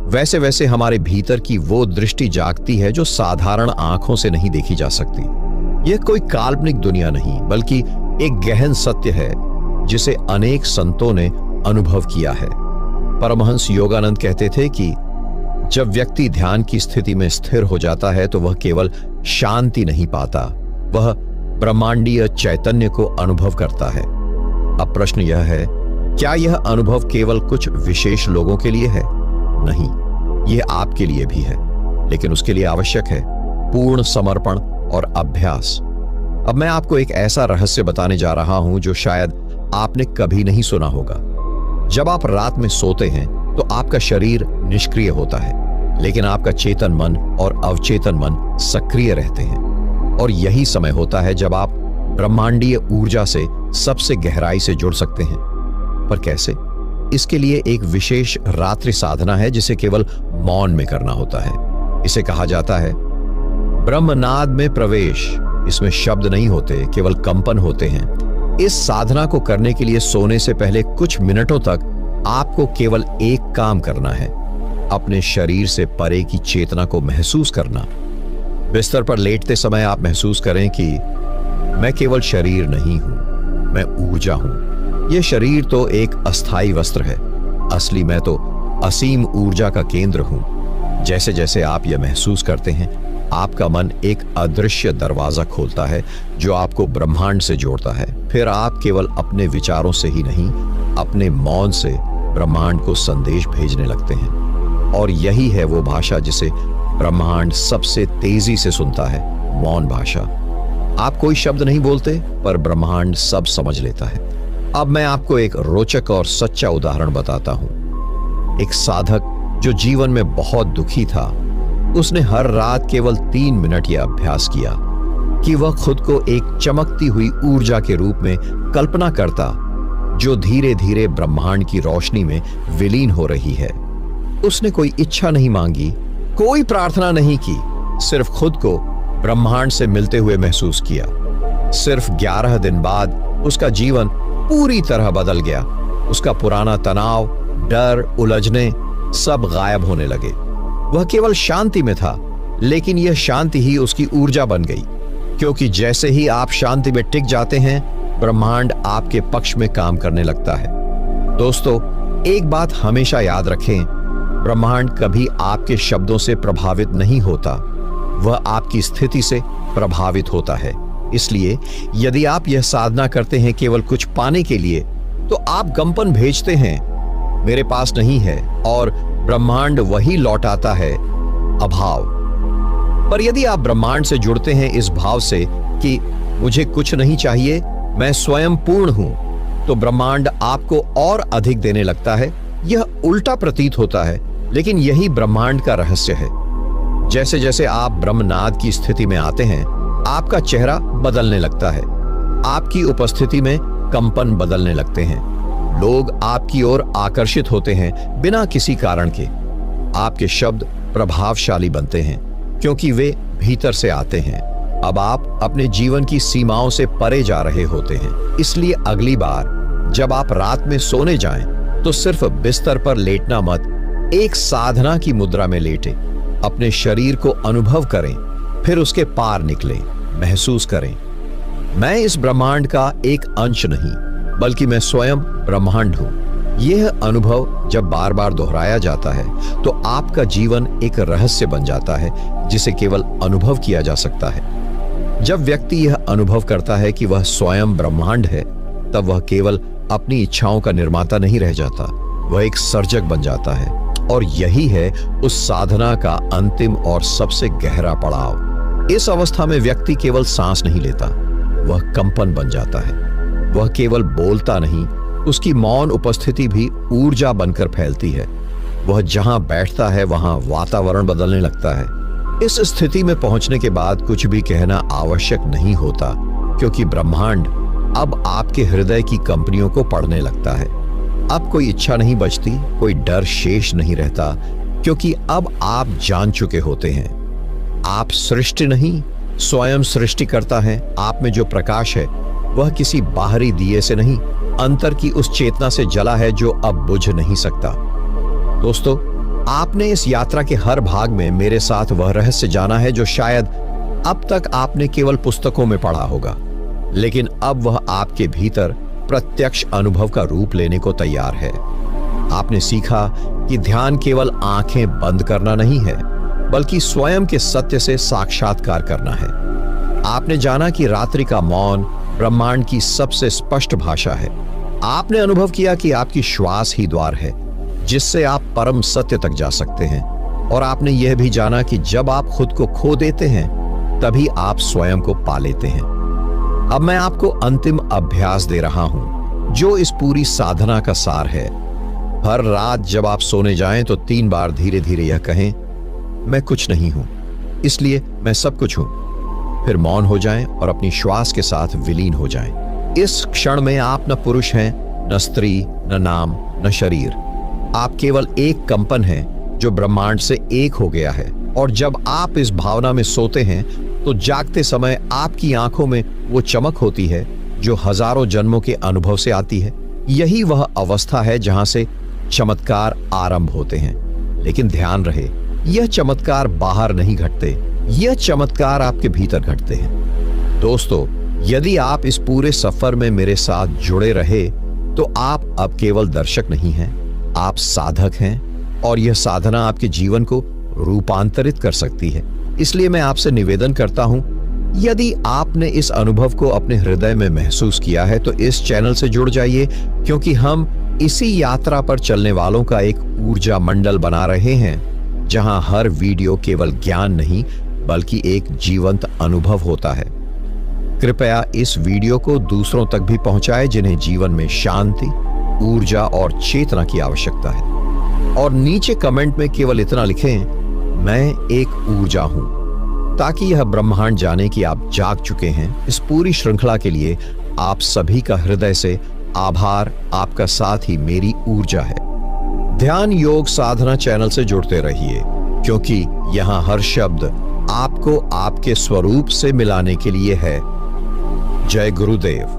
वैसे वैसे हमारे भीतर की वो दृष्टि जागती है जो साधारण आंखों से नहीं देखी जा सकती। यह कोई काल्पनिक दुनिया नहीं, बल्कि एक गहन सत्य है जिसे अनेक संतों ने अनुभव किया है। परमहंस योगानंद कहते थे कि जब व्यक्ति ध्यान की स्थिति में स्थिर हो जाता है, तो वह केवल शांति नहीं पाता, वह ब्रह्मांडीय चैतन्य को अनुभव करता है। अब प्रश्न यह है, क्या यह अनुभव केवल कुछ विशेष लोगों के लिए है? नहीं, यह आपके लिए भी है, लेकिन उसके लिए आवश्यक है पूर्ण समर्पण और अभ्यास। अब मैं आपको एक ऐसा रहस्य बताने जा रहा हूं जो शायद आपने कभी नहीं सुना होगा। जब आप रात में सोते हैं, तो आपका शरीर निष्क्रिय होता है, लेकिन आपका चेतन मन और अवचेतन मन सक्रिय रहते हैं। और यही समय होता है जब आप ब्रह्मांडीय ऊर्जा से सबसे गहराई से जुड़ सकते हैं। पर कैसे? इसके लिए एक विशेष रात्रि साधना है जिसे केवल मौन में करना होता है। इसे कहा जाता है ब्रह्मनाद में प्रवेश। इसमें शब्द नहीं होते, केवल कंपन होते हैं। इस साधना को करने के लिए सोने से पहले कुछ मिनटों तक आपको केवल एक काम करना है, अपने शरीर से परे की चेतना को महसूस करना। बिस्तर पर लेटते समय आप महसूस करें कि मैं केवल शरीर नहीं हूं, मैं ऊर्जा हूं। यह शरीर तो एक अस्थाई वस्त्र है, असली मैं तो असीम ऊर्जा का केंद्र हूं। जैसे जैसे आप यह महसूस करते हैं, आपका मन एक अदृश्य दरवाजा खोलता है जो आपको ब्रह्मांड से जोड़ता है। फिर आप केवल अपने विचारों से ही नहीं, अपने मौन से ब्रह्मांड को संदेश भेजने लगते हैं। और यही है वो भाषा जिसे ब्रह्मांड सबसे तेजी से सुनता है, मौन भाषा। आप कोई शब्द नहीं बोलते, पर ब्रह्मांड सब समझ लेता है। अब मैं आपको एक रोचक और सच्चा उदाहरण बताता हूं। एक साधक जो जीवन में बहुत दुखी था, उसने हर रात केवल 3 मिनट यह अभ्यास किया कि वह खुद को एक चमकती हुई ऊर्जा के रूप में कल्पना करता, जो धीरे धीरे ब्रह्मांड की रोशनी में विलीन हो रही है। उसने कोई इच्छा नहीं मांगी, कोई प्रार्थना नहीं की, सिर्फ खुद को ब्रह्मांड से मिलते हुए महसूस किया। सिर्फ 11 दिन बाद उसका जीवन पूरी तरह बदल गया। उसका पुराना तनाव, डर, उलझने सब गायब होने लगे। वह केवल शांति में था, लेकिन यह शांति ही उसकी ऊर्जा बन गई, क्योंकि जैसे ही आप शांति में टिक जाते हैं, ब्रह्मांड आपके पक्ष में काम करने लगता है। दोस्तों, एक बात हमेशा याद रखें, ब्रह्मांड कभी आपके शब्दों से प्रभावित नहीं होता, वह आपकी स्थिति से प्रभावित होता है। इसलिए यदि आप यह साधना करते हैं केवल कुछ पाने के लिए, तो आप कंपन भेजते हैं, मेरे पास नहीं है, और ब्रह्मांड वही लौटाता है, अभाव। पर यदि आप ब्रह्मांड से जुड़ते हैं इस भाव से कि मुझे कुछ नहीं चाहिए, मैं स्वयं पूर्ण हूं, तो ब्रह्मांड आपको और अधिक देने लगता है। यह उल्टा प्रतीत होता है, लेकिन यही ब्रह्मांड का रहस्य है। जैसे जैसे आप ब्रह्मनाद की स्थिति में आते हैं, आपका चेहरा बदलने लगता है, आपकी उपस्थिति में कंपन बदलने लगते हैं, लोग आपकी ओर आकर्षित होते हैं बिना किसी कारण के। आपके शब्द प्रभावशाली बनते हैं क्योंकि वे भीतर से आते हैं। अब आप अपने जीवन की सीमाओं से परे जा रहे होते हैं। इसलिए अगली बार जब आप रात में सोने जाएं, तो सिर्फ बिस्तर पर लेटना मत, एक साधना की मुद्रा में लेटे, अपने शरीर को अनुभव करें, फिर उसके पार निकलें, महसूस करें, मैं इस ब्रह्मांड का एक अंश नहीं, बल्कि मैं स्वयं ब्रह्मांड हूं। यह अनुभव जब बार बार दोहराया जाता है, तो आपका जीवन एक रहस्य बन जाता है जिसे केवल अनुभव किया जा सकता है। जब व्यक्ति यह अनुभव करता है कि वह स्वयं ब्रह्मांड है, तब वह केवल अपनी इच्छाओं का निर्माता नहीं रह जाता, वह एक सर्जक बन जाता है। और यही है उस साधना का अंतिम और सबसे गहरा पड़ाव। इस अवस्था में व्यक्ति केवल सांस नहीं लेता, वह कंपन बन जाता है। वह केवल बोलता नहीं, उसकी मौन उपस्थिति भी ऊर्जा बनकर फैलती है। वह जहां बैठता है वहां वातावरण बदलने लगता है। इस स्थिति में पहुंचने के बाद कुछ भी कहना आवश्यक नहीं होता, क्योंकि ब्रह्मांड अब आपके हृदय की कंपनियों को पढ़ने लगता है। अब कोई इच्छा नहीं बचती, कोई डर शेष नहीं रहता, क्योंकि अब आप जान चुके होते हैं आप सृष्टि नहीं, स्वयं सृष्टि करता है। आप में जो प्रकाश है वह किसी बाहरी दिए से नहीं, अंतर की उस चेतना से जला है जो अब बुझ नहीं सकता। दोस्तों, आपने इस यात्रा के हर भाग में मेरे साथ वह रहस्य जाना है जो शायद अब तक आपने केवल पुस्तकों में पढ़ा होगा, लेकिन अब वह आपके भीतर प्रत्यक्ष अनुभव का रूप लेने को तैयार है। आपने सीखा कि ध्यान केवल आंखें बंद करना नहीं है, बल्कि स्वयं के सत्य से साक्षात्कार करना है। आपने जाना कि रात्रि का मौन ब्रह्मांड की सबसे स्पष्ट भाषा है। आपने अनुभव किया कि आपकी श्वास ही द्वार है जिससे आप परम सत्य तक जा सकते हैं। और आपने यह भी जाना कि जब आप खुद को खो देते हैं, तभी आप स्वयं को पा लेते हैं। अब मैं आपको अंतिम अभ्यास दे रहा हूं, जो इस पूरी साधना का सार है। हर रात जब आप सोने जाएं, तो 3 बार धीरे धीरे यह कहें, मैं कुछ नहीं हूं, इसलिए मैं सब कुछ हूं। फिर मौन हो जाएं और अपनी श्वास के साथ विलीन हो जाएं। इस क्षण में आप न पुरुष हैं, न स्त्री, न नाम, न शरीर। आप केवल एक कंपन हैं जो ब्रह्मांड से एक हो गया है। और जब आप इस भावना में सोते हैं, तो जागते समय आपकी आंखों में वो चमक होती है जो हजारों जन्मों के अनुभव से आती है। यही वह अवस्था है जहां से चमत्कार आरंभ होते हैं। लेकिन ध्यान रहे, यह चमत्कार बाहर नहीं घटते, यह चमत्कार आपके भीतर घटते हैं। दोस्तों, यदि आप इस पूरे सफर में मेरे साथ जुड़े रहे तो आप अब केवल दर्शक नहीं हैं, आप साधक हैं, और यह साधना आपके जीवन को रूपांतरित कर सकती है। इसलिए मैं आपसे निवेदन करता हूं, यदि आपने इस अनुभव को अपने हृदय में महसूस किया है तो इस चैनल से जुड़ जाइए, क्योंकि हम इसी यात्रा पर चलने वालों का एक ऊर्जा मंडल बना रहे हैं, जहां हर वीडियो केवल ज्ञान नहीं बल्कि एक जीवंत अनुभव होता है। कृपया इस वीडियो को दूसरों तक भी पहुंचाएं जिन्हें जीवन में शांति, ऊर्जा और चेतना की आवश्यकता है। और नीचे कमेंट में केवल इतना लिखें, मैं एक ऊर्जा हूं, ताकि यह ब्रह्मांड जाने कि आप जाग चुके हैं। इस पूरी श्रृंखला के लिए आप सभी का हृदय से आभार। आपका साथ ही मेरी ऊर्जा है। ध्यान योग साधना चैनल से जुड़ते रहिए, क्योंकि यहां हर शब्द आपको आपके स्वरूप से मिलाने के लिए है। जय गुरुदेव।